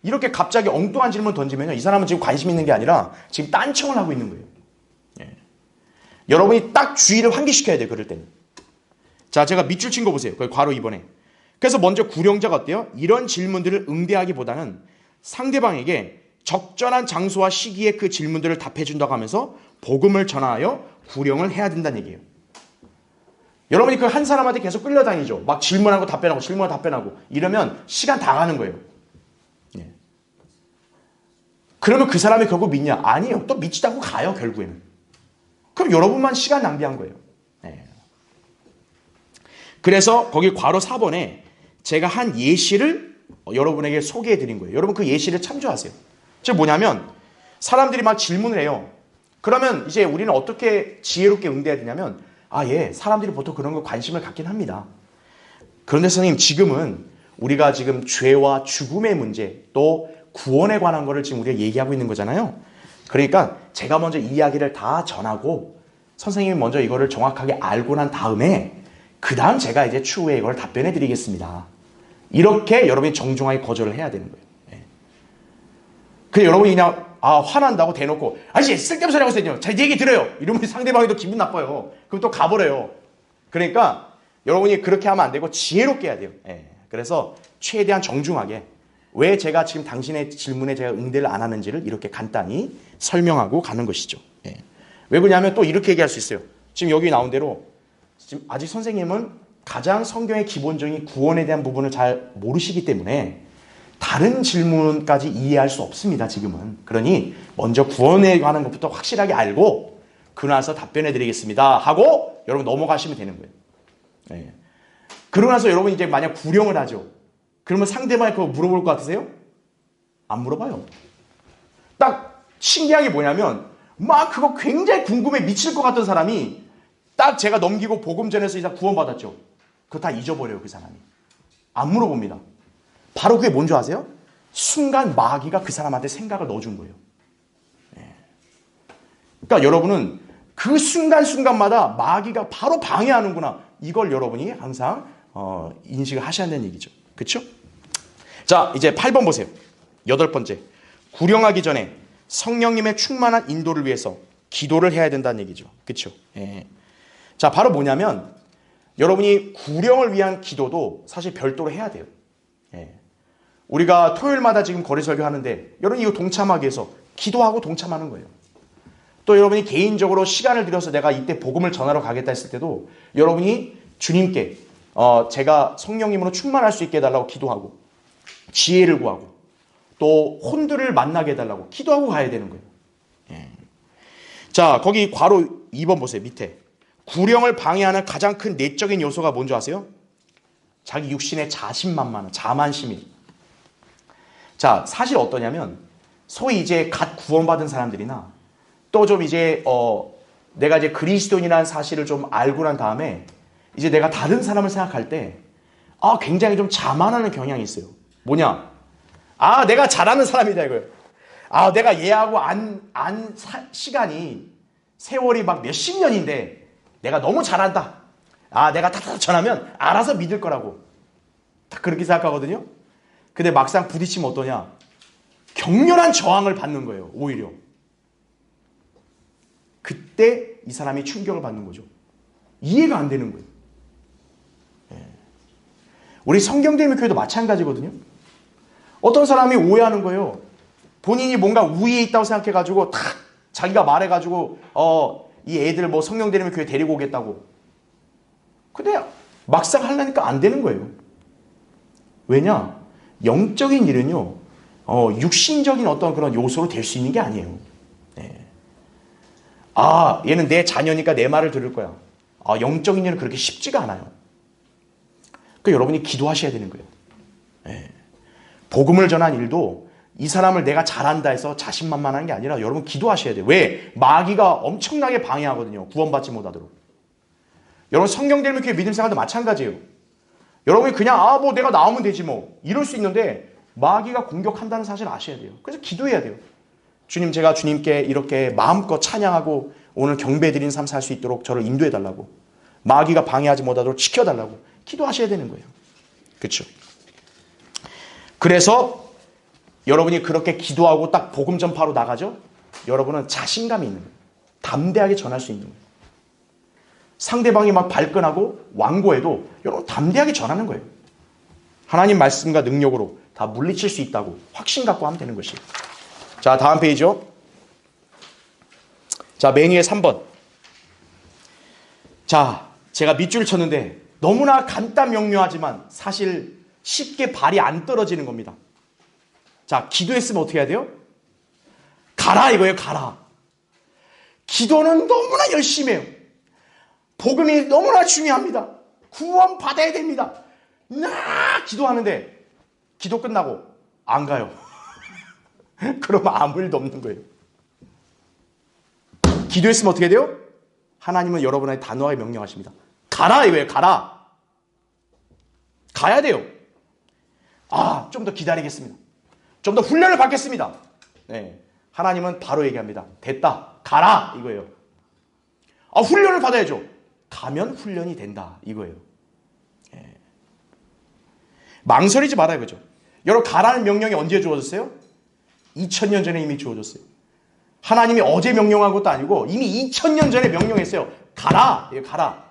이렇게 갑자기 엉뚱한 질문 던지면 이 사람은 지금 관심 있는 게 아니라 지금 딴청을 하고 있는 거예요. 예. 여러분이 딱 주의를 환기시켜야 돼요. 그럴 때는. 자, 제가 밑줄 친 거 보세요. 거기 괄호 2번에. 그래서 먼저 구령자가 어때요? 이런 질문들을 응대하기보다는 상대방에게 적절한 장소와 시기에 그 질문들을 답해준다고 하면서 복음을 전하여 구령을 해야 된다는 얘기예요. 여러분이 그 한 사람한테 계속 끌려다니죠. 막 질문하고 답변하고 질문하고 답변하고 이러면 시간 다 가는 거예요. 예. 그러면 그 사람이 결국 믿냐? 아니에요. 또 믿지도 않고 가요. 결국에는. 그럼 여러분만 시간 낭비한 거예요. 예. 그래서 거기 괄호 4번에 제가 한 예시를 여러분에게 소개해 드린 거예요. 여러분 그 예시를 참조하세요. 즉 뭐냐면 사람들이 막 질문을 해요. 그러면 이제 우리는 어떻게 지혜롭게 응대해야 되냐면 사람들이 보통 그런 거 관심을 갖긴 합니다. 그런데 선생님 지금은 우리가 지금 죄와 죽음의 문제 또 구원에 관한 거를 지금 우리가 얘기하고 있는 거잖아요. 그러니까 제가 먼저 이야기를 다 전하고 선생님이 먼저 이거를 정확하게 알고 난 다음에 그 다음 제가 이제 추후에 이걸 답변해 드리겠습니다. 이렇게 여러분이 정중하게 거절을 해야 되는 거예요. 근데 여러분이 그냥 화난다고 대놓고 아저씨 쓸데없는 소리 하고 있어요. 자, 얘기 들어요. 이러면 상대방이 또 기분 나빠요. 그럼 또 가버려요. 그러니까 여러분이 그렇게 하면 안 되고 지혜롭게 해야 돼요. 그래서 최대한 정중하게 왜 제가 지금 당신의 질문에 제가 응대를 안 하는지를 이렇게 간단히 설명하고 가는 것이죠. 왜 그러냐면 또 이렇게 얘기할 수 있어요. 지금 여기 나온 대로 지금 아직 선생님은 가장 성경의 기본적인 구원에 대한 부분을 잘 모르시기 때문에 다른 질문까지 이해할 수 없습니다. 지금은. 그러니 먼저 구원에 관한 것부터 확실하게 알고 그 나서 답변해 드리겠습니다 하고 여러분 넘어가시면 되는 거예요. 그러고 나서 여러분 이제 만약 구령을 하죠. 그러면 상대방이 그거 물어볼 것 같으세요? 안 물어봐요. 딱 신기한 게 뭐냐면 막 그거 굉장히 궁금해 미칠 것 같던 사람이 딱 제가 넘기고 복음 전해서 이상 구원받았죠. 그거 다 잊어버려요. 그 사람이. 안 물어봅니다. 바로 그게 뭔지 아세요? 순간 마귀가 그 사람한테 생각을 넣어준 거예요. 그러니까 여러분은 그 순간순간마다 마귀가 바로 방해하는구나. 이걸 여러분이 항상 인식을 하셔야 되는 얘기죠. 그렇죠? 자, 이제 8번 보세요. 8번째. 구령하기 전에 성령님의 충만한 인도를 위해서 기도를 해야 된다는 얘기죠. 그렇죠? 자, 바로 뭐냐면 여러분이 구령을 위한 기도도 사실 별도로 해야 돼요. 우리가 토요일마다 지금 거리 설교하는데 여러분 이거 동참하기 위해서 기도하고 동참하는 거예요. 또 여러분이 개인적으로 시간을 들여서 내가 이때 복음을 전하러 가겠다 했을 때도 여러분이 주님께 제가 성령님으로 충만할 수 있게 해달라고 기도하고 지혜를 구하고 또 혼들을 만나게 해달라고 기도하고 가야 되는 거예요. 자, 거기 괄호 2번 보세요. 밑에. 구령을 방해하는 가장 큰 내적인 요소가 뭔지 아세요? 자기 육신의 자신만만한 자만심이. 자, 사실 어떠냐면 소위 이제 갓 구원받은 사람들이나 또 좀 이제 내가 이제 그리스도인이라는 사실을 좀 알고 난 다음에 이제 내가 다른 사람을 생각할 때 굉장히 좀 자만하는 경향이 있어요. 뭐냐? 내가 잘하는 사람이다 이거예요. 내가 얘하고 시간이 세월이 막 몇십 년인데 내가 너무 잘한다. 내가 탁탁 전하면 알아서 믿을 거라고. 딱 그렇게 생각하거든요. 근데 막상 부딪히면 어떠냐? 격렬한 저항을 받는 거예요. 오히려. 그때 이 사람이 충격을 받는 거죠. 이해가 안 되는 거예요. 우리 성경대명교회도 마찬가지거든요. 어떤 사람이 오해하는 거예요. 본인이 뭔가 우위에 있다고 생각해가지고 탁 자기가 말해가지고 이 애들 뭐 성경대명교회 데리고 오겠다고. 근데 막상 하려니까 안 되는 거예요. 왜냐? 영적인 일은요, 육신적인 어떤 그런 요소로 될 수 있는 게 아니에요. 얘는 내 자녀니까 내 말을 들을 거야. 영적인 일은 그렇게 쉽지가 않아요. 그러니까 여러분이 기도하셔야 되는 거예요. 복음을 전한 일도 이 사람을 내가 잘한다 해서 자신만만한 게 아니라 여러분 기도하셔야 돼요. 왜? 마귀가 엄청나게 방해하거든요. 구원받지 못하도록. 여러분 성경대면 교회 믿음 생활도 마찬가지예요. 여러분이 그냥 뭐 내가 나오면 되지 뭐 이럴 수 있는데 마귀가 공격한다는 사실 아셔야 돼요. 그래서 기도해야 돼요. 주님, 제가 주님께 이렇게 마음껏 찬양하고 오늘 경배드리는 삶 살 수 있도록 저를 인도해달라고, 마귀가 방해하지 못하도록 지켜달라고 기도하셔야 되는 거예요. 그렇죠? 그래서 여러분이 그렇게 기도하고 딱 복음 전파로 나가죠? 여러분은 자신감이 있는 거예요. 담대하게 전할 수 있는 거예요. 상대방이 막 발끈하고 완고해도 여러분 담대하게 전하는 거예요. 하나님 말씀과 능력으로 다 물리칠 수 있다고 확신 갖고 하면 되는 것이에요. 자, 다음 페이지요. 자, 맨 위에 3번. 자, 제가 밑줄을 쳤는데 너무나 간단 명료하지만 사실 쉽게 발이 안 떨어지는 겁니다. 자, 기도했으면 어떻게 해야 돼요? 가라 이거예요. 가라. 기도는 너무나 열심히 해요. 복음이 너무나 중요합니다. 구원 받아야 됩니다. 기도하는데 기도 끝나고 안 가요. 그러면 아무 일도 없는 거예요. 기도했으면 어떻게 돼요? 하나님은 여러분에게 단호하게 명령하십니다. 가라 이거예요. 가라. 가야 돼요. 좀 더 기다리겠습니다. 좀 더 훈련을 받겠습니다. 네. 하나님은 바로 얘기합니다. 됐다. 가라 이거예요. 훈련을 받아야죠. 가면 훈련이 된다 이거예요. 네. 망설이지 말아요. 그죠? 여러분, 가라는 명령이 언제 주어졌어요? 2000년 전에 이미 주어졌어요. 하나님이 어제 명령한 것도 아니고 이미 2000년 전에 명령했어요. 가라. 가라.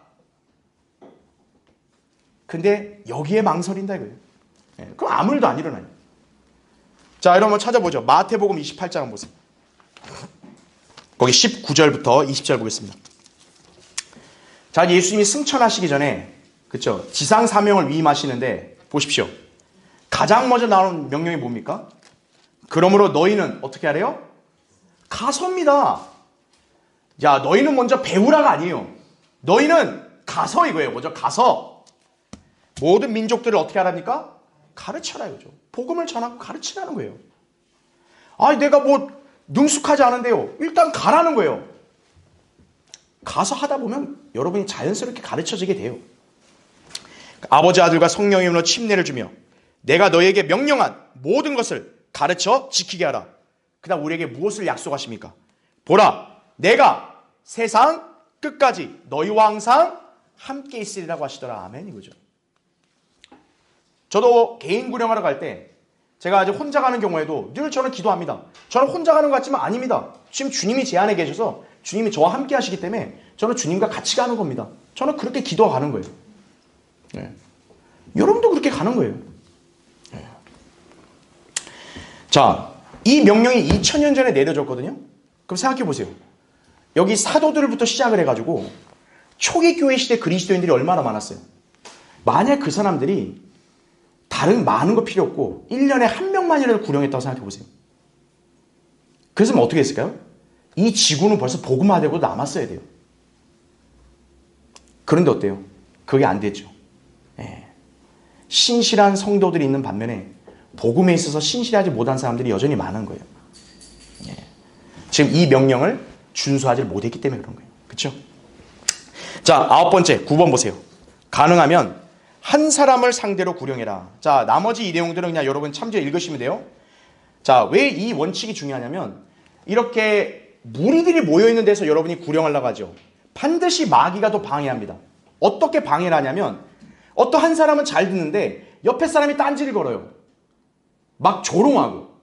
근데 여기에 망설인다 이거예요. 그럼 아무 일도 안 일어나요. 자, 여러분 한번 찾아보죠. 마태복음 28장 한번 보세요. 거기 19절부터 20절 보겠습니다. 자, 예수님이 승천하시기 전에, 그쵸? 지상 사명을 위임하시는데 보십시오. 가장 먼저 나오는 명령이 뭡니까? 그러므로 너희는 어떻게 하래요? 가서입니다. 야, 너희는 먼저 배우라가 아니에요. 너희는 가서 이거예요. 먼저 가서 모든 민족들을 어떻게 하랍니까? 가르쳐라 이거죠. 복음을 전하고 가르치라는 거예요. 내가 뭐 능숙하지 않은데요. 일단 가라는 거예요. 가서 하다 보면 여러분이 자연스럽게 가르쳐지게 돼요. 아버지, 아들과 성령의 이름으로 침례를 주며 내가 너에게 명령한 모든 것을 가르쳐 지키게 하라. 그 다음 우리에게 무엇을 약속하십니까? 보라, 내가 세상 끝까지 너희와 항상 함께 있으리라고 하시더라. 아멘 이거죠. 저도 개인 구령하러 갈 때 제가 아직 혼자 가는 경우에도 늘 저는 기도합니다. 저는 혼자 가는 것 같지만 아닙니다. 지금 주님이 제 안에 계셔서 주님이 저와 함께 하시기 때문에 저는 주님과 같이 가는 겁니다. 저는 그렇게 기도하는 거예요. 네. 여러분도 그렇게 가는 거예요. 네. 자, 이 명령이 2000년 전에 내려졌거든요. 그럼 생각해 보세요. 여기 사도들부터 시작을 해가지고 초기 교회 시대 그리스도인들이 얼마나 많았어요. 만약 그 사람들이 다른 많은 거 필요 없고 1년에 한 명만이라도 구령했다고 생각해 보세요. 그래서 어떻게 했을까요? 이 지구는 벌써 복음화되고 남았어야 돼요. 그런데 어때요? 그게 안 됐죠. 네. 신실한 성도들이 있는 반면에 복음에 있어서 신실하지 못한 사람들이 여전히 많은 거예요. 네. 지금 이 명령을 준수하지 못했기 때문에 그런 거예요. 그렇죠? 자, 9번째 9번 보세요. 가능하면 한 사람을 상대로 구령해라. 자, 나머지 이 내용들은 그냥 여러분 참조 읽으시면 돼요. 자, 왜 이 원칙이 중요하냐면 이렇게 무리들이 모여있는 데서 여러분이 구령하려고 하죠. 반드시 마귀가 더 방해합니다. 어떻게 방해를 하냐면 어떠한 사람은 잘 듣는데 옆에 사람이 딴지를 걸어요. 막 조롱하고.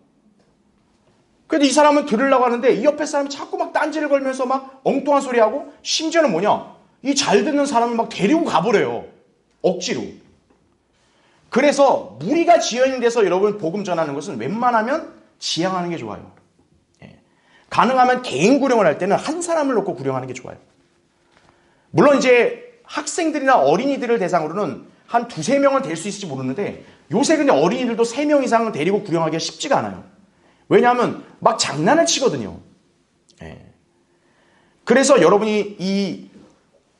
그래도 이 사람은 들으려고 하는데 이 옆에 사람이 자꾸 막 딴지를 걸면서 막 엉뚱한 소리하고 심지어는 뭐냐? 이 잘 듣는 사람을 막 데리고 가버려요. 억지로. 그래서 무리가 지어있는 데서 여러분 복음 전하는 것은 웬만하면 지양하는 게 좋아요. 예. 가능하면 개인 구령을 할 때는 한 사람을 놓고 구령하는 게 좋아요. 물론 이제 학생들이나 어린이들을 대상으로는 한 두세 명은 될 수 있을지 모르는데 요새 근데 어린이들도 3명 이상을 데리고 구령하기가 쉽지가 않아요. 왜냐하면 막 장난을 치거든요. 예. 그래서 여러분이 이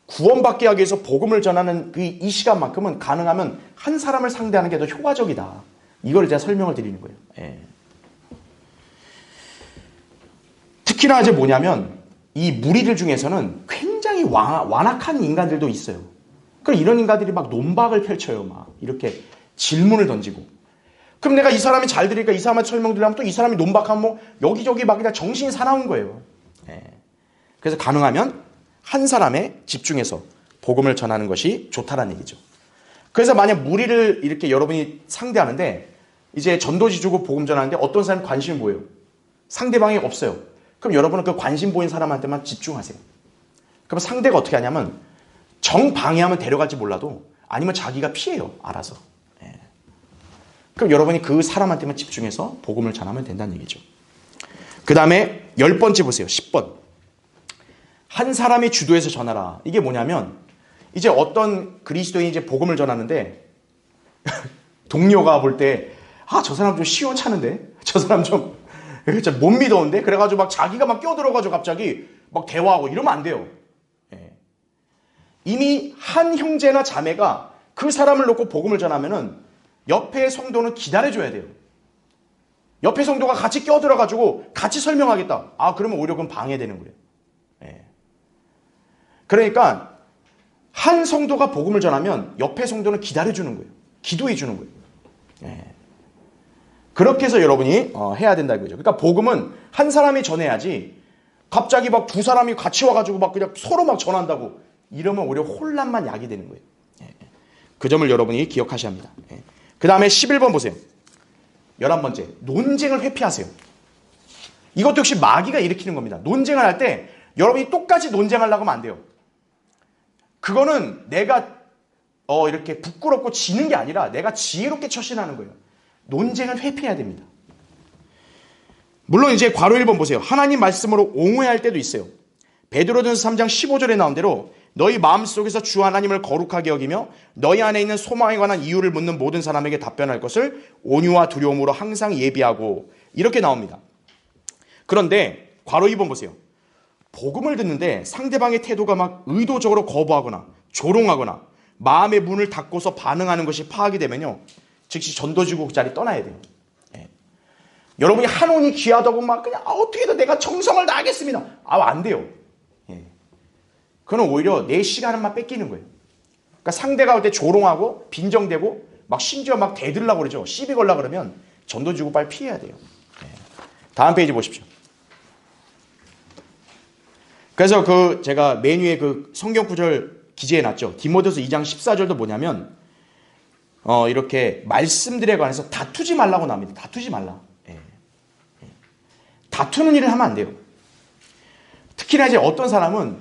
구원받게 하기 위해서 복음을 전하는 이 시간만큼은 가능하면 한 사람을 상대하는 게 더 효과적이다. 이걸 제가 설명을 드리는 거예요. 예. 특히나 이제 뭐냐면 이 무리들 중에서는 굉장히 완악한 인간들도 있어요. 그럼 이런 인간들이 막 논박을 펼쳐요. 막 이렇게 질문을 던지고. 그럼 내가 이 사람이 잘 들으니까 이 사람한테 설명드리려면 또 이 사람이 논박하면 뭐 여기저기 막 그냥 정신이 사나운 거예요. 예. 그래서 가능하면 한 사람에 집중해서 복음을 전하는 것이 좋다라는 얘기죠. 그래서 만약 무리를 이렇게 여러분이 상대하는데 이제 전도지 주고 복음 전하는데 어떤 사람이 관심이 뭐예요? 상대방이 없어요. 그럼 여러분은 그 관심 보인 사람한테만 집중하세요. 그럼 상대가 어떻게 하냐면 정방해하면 데려갈지 몰라도 아니면 자기가 피해요. 알아서. 예. 그럼 여러분이 그 사람한테만 집중해서 복음을 전하면 된다는 얘기죠. 그 다음에 10번째 보세요. 10번. 한 사람이 주도해서 전하라. 이게 뭐냐면 이제 어떤 그리스도인이 이제 복음을 전하는데 동료가 볼 때 저 사람 좀 시원찮은데? 저 사람 좀 못 믿어온데? 그래가지고 막 자기가 막 끼어들어가지고 갑자기 막 대화하고 이러면 안 돼요. 예. 이미 한 형제나 자매가 그 사람을 놓고 복음을 전하면은 옆에 성도는 기다려줘야 돼요. 옆에 성도가 같이 끼어들어가지고 같이 설명하겠다. 그러면 오히려 그건 방해되는 거예요. 예. 그러니까 한 성도가 복음을 전하면 옆에 성도는 기다려주는 거예요. 기도해 주는 거예요. 예. 그렇게 해서 여러분이 해야 된다 이거죠. 그러니까 복음은 한 사람이 전해야지 갑자기 막 두 사람이 같이 와가지고 막 그냥 서로 막 전한다고 이러면 오히려 혼란만 야기되는 거예요. 예. 그 점을 여러분이 기억하셔야 합니다. 예. 그 다음에 11번 보세요. 11번째. 논쟁을 회피하세요. 이것도 역시 마귀가 일으키는 겁니다. 논쟁을 할 때 여러분이 똑같이 논쟁하려고 하면 안 돼요. 그거는 내가 이렇게 부끄럽고 지는 게 아니라 내가 지혜롭게 처신하는 거예요. 논쟁을 회피해야 됩니다. 물론 이제 괄호 1번 보세요. 하나님 말씀으로 옹호할 때도 있어요. 베드로전서 3장 15절에 나온 대로 너희 마음속에서 주 하나님을 거룩하게 여기며 너희 안에 있는 소망에 관한 이유를 묻는 모든 사람에게 답변할 것을 온유와 두려움으로 항상 예비하고 이렇게 나옵니다. 그런데 괄호 2번 보세요. 복음을 듣는데 상대방의 태도가 막 의도적으로 거부하거나 조롱하거나 마음의 문을 닫고서 반응하는 것이 파악이 되면요. 즉시 전도지구 그 자리 떠나야 돼요. 예. 여러분이 한온이 귀하다고 막 그냥 어떻게든 내가 정성을 다하겠습니다. 안 돼요. 예. 그건 오히려 내 시간만 뺏기는 거예요. 그러니까 상대가 올 때 조롱하고 빈정대고 막 심지어 막 대들라고 그러죠. 시비 걸라 그러면 전도지구 빨리 피해야 돼요. 예. 다음 페이지 보십시오. 그래서 제가 맨 위에 성경 구절 기재해놨죠. 디모데서 2장 14절도 뭐냐면 이렇게 말씀들에 관해서 다투지 말라고 나옵니다. 다투지 말라. 예. 예. 다투는 일을 하면 안 돼요. 특히나 이제 어떤 사람은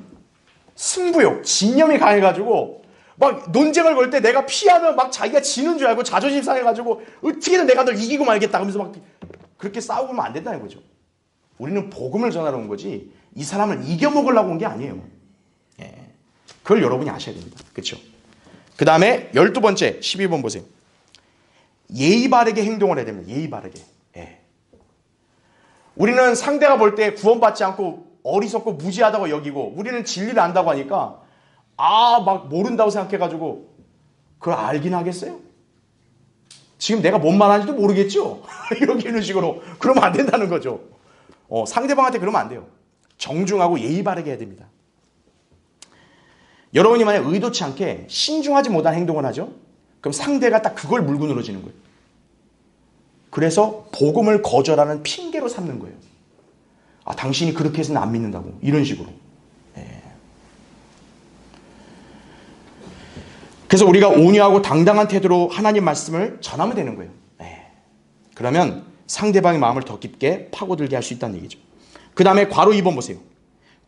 승부욕, 진념이 강해가지고 막 논쟁을 걸 때 내가 피하면 막 자기가 지는 줄 알고 자존심 상해가지고 어떻게든 내가 널 이기고 말겠다 하면서 막 그렇게 싸우면 안 된다는 거죠. 우리는 복음을 전하러 온 거지 이 사람을 이겨먹으려고 온 게 아니에요. 예. 그걸 여러분이 아셔야 됩니다. 그렇죠? 그 다음에 12번째 12번 보세요. 예의 바르게 행동을 해야 됩니다. 예의 바르게. 예. 우리는 상대가 볼 때 구원받지 않고 어리석고 무지하다고 여기고 우리는 진리를 안다고 하니까 막 모른다고 생각해가지고 그걸 알긴 하겠어요? 지금 내가 뭔 말하는지도 모르겠죠? 이런 식으로 그러면 안 된다는 거죠. 상대방한테 그러면 안 돼요. 정중하고 예의 바르게 해야 됩니다. 여러분이 만약 의도치 않게 신중하지 못한 행동을 하죠? 그럼 상대가 딱 그걸 물고 늘어지는 거예요. 그래서 복음을 거절하는 핑계로 삼는 거예요. 당신이 그렇게 해서는 안 믿는다고. 이런 식으로. 예. 그래서 우리가 온유하고 당당한 태도로 하나님 말씀을 전하면 되는 거예요. 예. 그러면 상대방의 마음을 더 깊게 파고들게 할 수 있다는 얘기죠. 그 다음에 괄호 2번 보세요.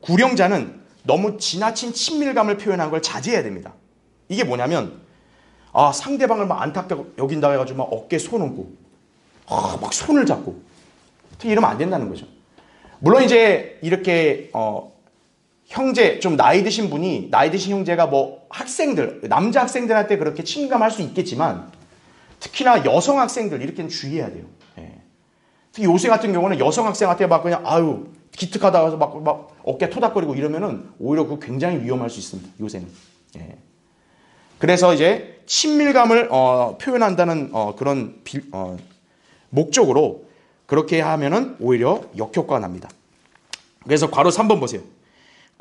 구령자는 너무 지나친 친밀감을 표현한 걸 자제해야 됩니다. 이게 뭐냐면 상대방을 막 안타깝게 여긴다 해가지고 막 어깨에 손 얹고 막 손을 잡고 이러면 안 된다는 거죠. 물론 이제 이렇게 형제 좀 나이 드신 형제가 뭐 학생들 남자 학생들한테 그렇게 친감할 수 있겠지만 특히나 여성 학생들 이렇게는 주의해야 돼요. 예. 특히 요새 같은 경우는 여성 학생한테 막 그냥 기특하다 해서 막 어깨 토닥거리고 이러면은 오히려 그거 굉장히 위험할 수 있습니다. 요새는. 예. 그래서 이제 친밀감을 표현한다는 그런 목적으로 그렇게 하면은 오히려 역효과가 납니다. 그래서 괄호 3번 보세요.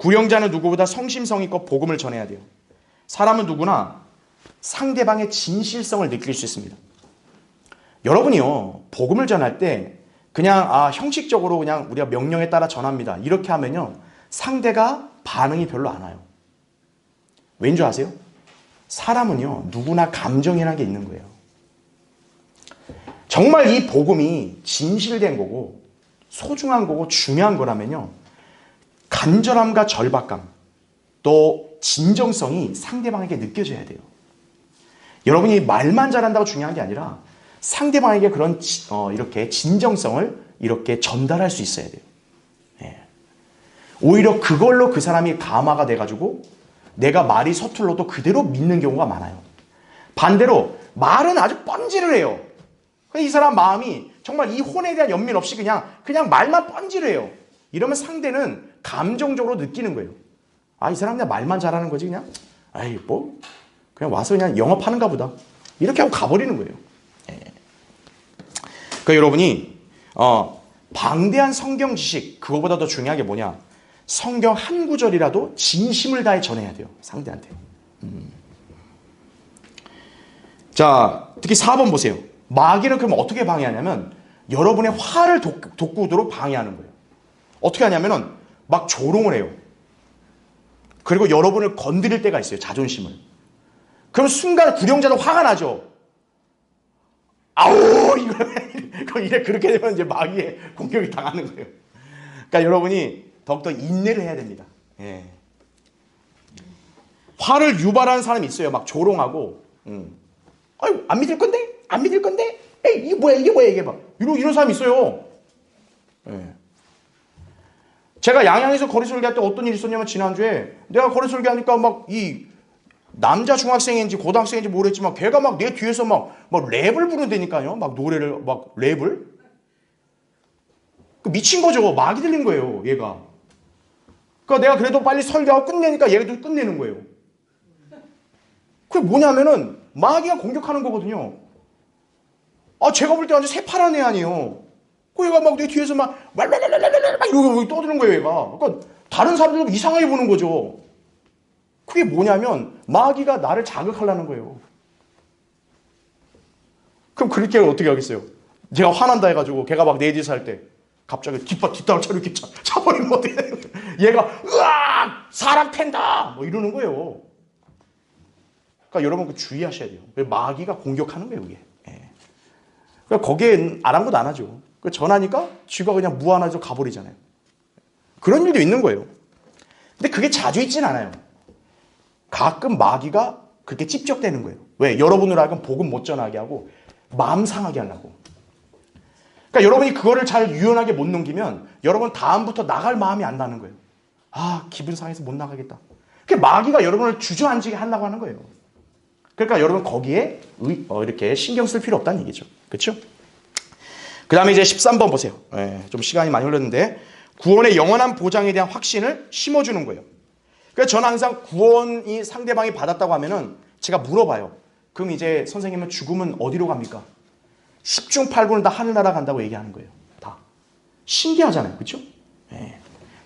구령자는 누구보다 성심성의껏 복음을 전해야 돼요. 사람은 누구나 상대방의 진실성을 느낄 수 있습니다. 여러분이요, 복음을 전할 때 그냥 형식적으로 그냥 우리가 명령에 따라 전합니다. 이렇게 하면요, 상대가 반응이 별로 안 와요. 왠 줄 아세요? 사람은요, 누구나 감정이라는 게 있는 거예요. 정말 이 복음이 진실된 거고 소중한 거고 중요한 거라면요, 간절함과 절박감 또 진정성이 상대방에게 느껴져야 돼요. 여러분이 말만 잘한다고 중요한 게 아니라 상대방에게 그런 이렇게 진정성을 이렇게 전달할 수 있어야 돼요. 예. 오히려 그걸로 그 사람이 감화가 돼가지고 내가 말이 서툴러도 그대로 믿는 경우가 많아요. 반대로 말은 아주 뻔질을 해요. 이 사람 마음이 정말 이 혼에 대한 연민 없이 그냥 말만 뻔질을 해요. 이러면 상대는 감정적으로 느끼는 거예요. 이 사람 그냥 말만 잘하는 거지 그냥. 그냥 와서 그냥 영업하는가 보다. 이렇게 하고 가버리는 거예요. 그러니까 여러분이 방대한 성경 지식, 그거보다 더 중요한 게 뭐냐? 성경 한 구절이라도 진심을 다해 전해야 돼요, 상대한테. 자, 특히 4번 보세요. 마귀는 그럼 어떻게 방해하냐면 여러분의 화를 돋구도록 방해하는 거예요. 어떻게 하냐면은 막 조롱을 해요. 그리고 여러분을 건드릴 때가 있어요, 자존심을. 그럼 순간 구령자도 화가 나죠. 아우, 이래 그렇게 되면 이제 마귀의 공격이 당하는 거예요. 그러니까 여러분이 더욱더 인내를 해야 됩니다. 예. 화를 유발하는 사람이 있어요. 막 조롱하고, 안 믿을 건데? 안 믿을 건데? 에이, 이게 뭐야, 이게 막. 이런 사람이 있어요. 예. 제가 양양에서 거리 설교할 때 어떤 일이 있었냐면, 지난주에 내가 거리 설교하니까 막 남자 중학생인지 고등학생인지 모르겠지만 걔가 막 내 뒤에서 막 랩을 부른다니까요. 막 노래를 막 랩을. 미친 거죠. 마귀 들린 거예요, 얘가. 그러니까 내가 그래도 빨리 설교하고 끝내니까 얘도 끝내는 거예요. 그게 뭐냐면은 마귀가 공격하는 거거든요. 제가 볼 때 완전 새파란 애 아니에요. 그 얘가 막 내 뒤에서 막 이러고 떠드는 거예요, 얘가. 그러니까 다른 사람들도 이상하게 보는 거죠. 그게 뭐냐면 마귀가 나를 자극하려는 거예요. 그럼 그렇게 어떻게 하겠어요? 제가 화난다 해가지고 걔가 막 내 뒤에서 할 때 갑자기 뒷땅을 차려 이렇게 차버리면 어떻게 되는 거예요? 얘가 으악! 사람 팬다! 뭐 이러는 거예요. 그러니까 여러분 주의하셔야 돼요. 마귀가 공격하는 거예요, 그게. 그러니까 거기에 아랑곳 안 하죠. 전하니까 쥐가 그냥 무안하죠, 가버리잖아요. 그런 일도 있는 거예요. 근데 그게 자주 있진 않아요. 가끔 마귀가 그렇게 찝적대는 거예요. 왜? 여러분을 하여금 복음 못 전하게 하고 마음 상하게 하려고. 그러니까 여러분이 그거를 잘 유연하게 못 넘기면 여러분 다음부터 나갈 마음이 안 나는 거예요. 기분 상해서 못 나가겠다. 그 마귀가 여러분을 주저앉게 하려고 하는 거예요. 그러니까 여러분 거기에 이렇게 신경 쓸 필요 없다는 얘기죠. 그렇죠? 그 다음에 이제 13번 보세요. 좀 시간이 많이 흘렀는데 구원의 영원한 보장에 대한 확신을 심어주는 거예요. 그래서 저는 항상 구원이 상대방이 받았다고 하면은 제가 물어봐요. 그럼 이제 선생님은 죽으면 어디로 갑니까? 10중 8구는 다 하늘나라 간다고 얘기하는 거예요. 다. 신기하잖아요. 그렇죠?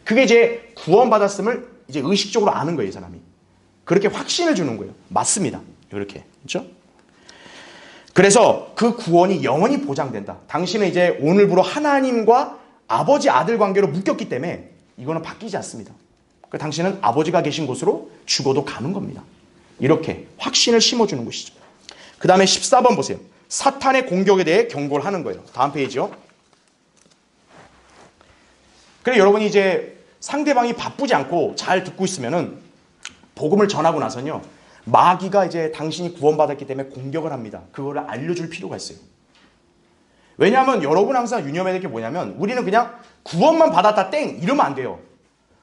그게 이제 구원받았음을 이제 의식적으로 아는 거예요, 이 사람이. 그렇게 확신을 주는 거예요. 맞습니다. 이렇게. 그렇죠? 그래서 그 구원이 영원히 보장된다. 당신은 이제 오늘부로 하나님과 아버지 아들 관계로 묶였기 때문에 이거는 바뀌지 않습니다. 그러니까 당신은 아버지가 계신 곳으로 죽어도 가는 겁니다. 이렇게 확신을 심어주는 것이죠. 그 다음에 14번 보세요. 사탄의 공격에 대해 경고를 하는 거예요. 다음 페이지요. 그래 여러분이 이제 상대방이 바쁘지 않고 잘 듣고 있으면은 복음을 전하고 나서는요, 마귀가 이제 당신이 구원받았기 때문에 공격을 합니다. 그거를 알려줄 필요가 있어요. 왜냐하면 여러분 항상 유념해야 될 게 뭐냐면 우리는 그냥 구원만 받았다 땡 이러면 안 돼요.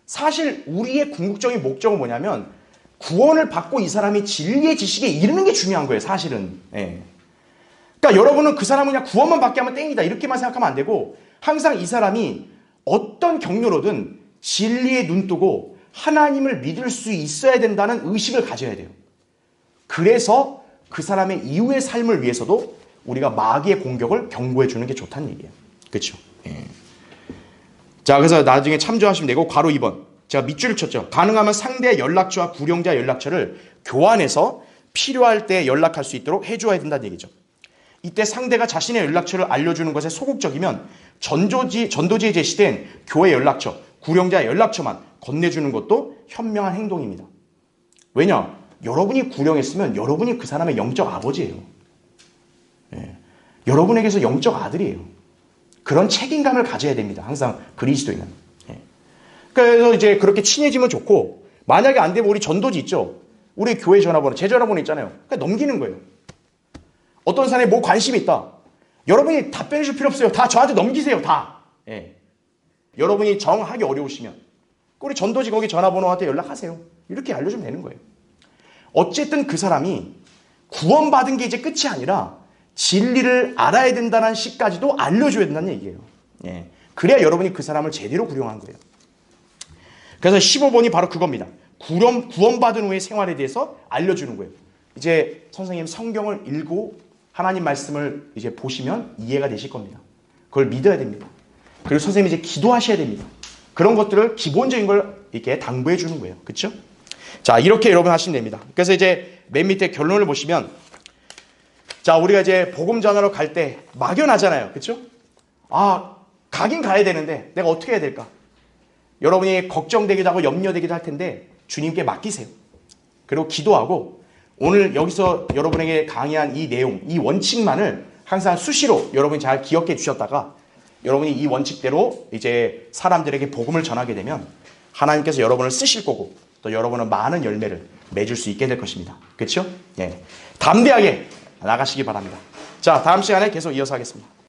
사실 우리의 궁극적인 목적은 뭐냐면 구원을 받고 이 사람이 진리의 지식에 이르는 게 중요한 거예요, 사실은. 그러니까 여러분은 그 사람은 그냥 구원만 받게 하면 땡이다 이렇게만 생각하면 안 되고 항상 이 사람이 어떤 경로로든 진리에 눈 뜨고 하나님을 믿을 수 있어야 된다는 의식을 가져야 돼요. 그래서 그 사람의 이후의 삶을 위해서도 우리가 마귀의 공격을 경고해 주는 게 좋다는 얘기예요. 그렇죠? 자, 그래서 나중에 참조하시면 되고 괄호 2번. 제가 밑줄을 쳤죠. 가능하면 상대 연락처와 구령자 연락처를 교환해서 필요할 때 연락할 수 있도록 해줘야 된다는 얘기죠. 이때 상대가 자신의 연락처를 알려주는 것에 소극적이면 전도지에 제시된 교회 연락처, 구령자 연락처만 건네주는 것도 현명한 행동입니다. 왜냐? 여러분이 구령했으면 여러분이 그 사람의 영적 아버지예요. 예. 여러분에게서 영적 아들이에요. 그런 책임감을 가져야 됩니다. 항상 그리스도인은. 예. 그래서 이제 그렇게 친해지면 좋고, 만약에 안 되면 우리 전도지 있죠? 우리 교회 전화번호, 제 전화번호 있잖아요. 그냥 넘기는 거예요. 어떤 사람이 뭐 관심이 있다. 여러분이 답변해 줄 필요 없어요. 다 저한테 넘기세요. 다. 예. 여러분이 정하기 어려우시면 우리 전도지 거기 전화번호한테 연락하세요. 이렇게 알려주면 되는 거예요. 어쨌든 그 사람이 구원받은 게 이제 끝이 아니라 진리를 알아야 된다는 시까지도 알려줘야 된다는 얘기예요. 예. 그래야 여러분이 그 사람을 제대로 구령한 거예요. 그래서 15번이 바로 그겁니다. 구원받은 후의 생활에 대해서 알려주는 거예요. 이제 선생님 성경을 읽고 하나님 말씀을 이제 보시면 이해가 되실 겁니다. 그걸 믿어야 됩니다. 그리고 선생님이 이제 기도하셔야 됩니다. 그런 것들을 기본적인 걸 이렇게 당부해 주는 거예요. 그렇죠? 자, 이렇게 여러분 하시면 됩니다. 그래서 이제 맨 밑에 결론을 보시면, 자, 우리가 이제 복음 전하러 갈 때 막연하잖아요. 그렇죠? 아, 가긴 가야 되는데 내가 어떻게 해야 될까? 여러분이 걱정되기도 하고 염려되기도 할 텐데 주님께 맡기세요. 그리고 기도하고 오늘 여기서 여러분에게 강의한 이 내용, 이 원칙만을 항상 수시로 여러분이 잘 기억해 주셨다가 여러분이 이 원칙대로 이제 사람들에게 복음을 전하게 되면 하나님께서 여러분을 쓰실 거고 또 여러분은 많은 열매를 맺을 수 있게 될 것입니다. 그렇죠? 예. 담대하게 나가시기 바랍니다. 자, 다음 시간에 계속 이어서 하겠습니다.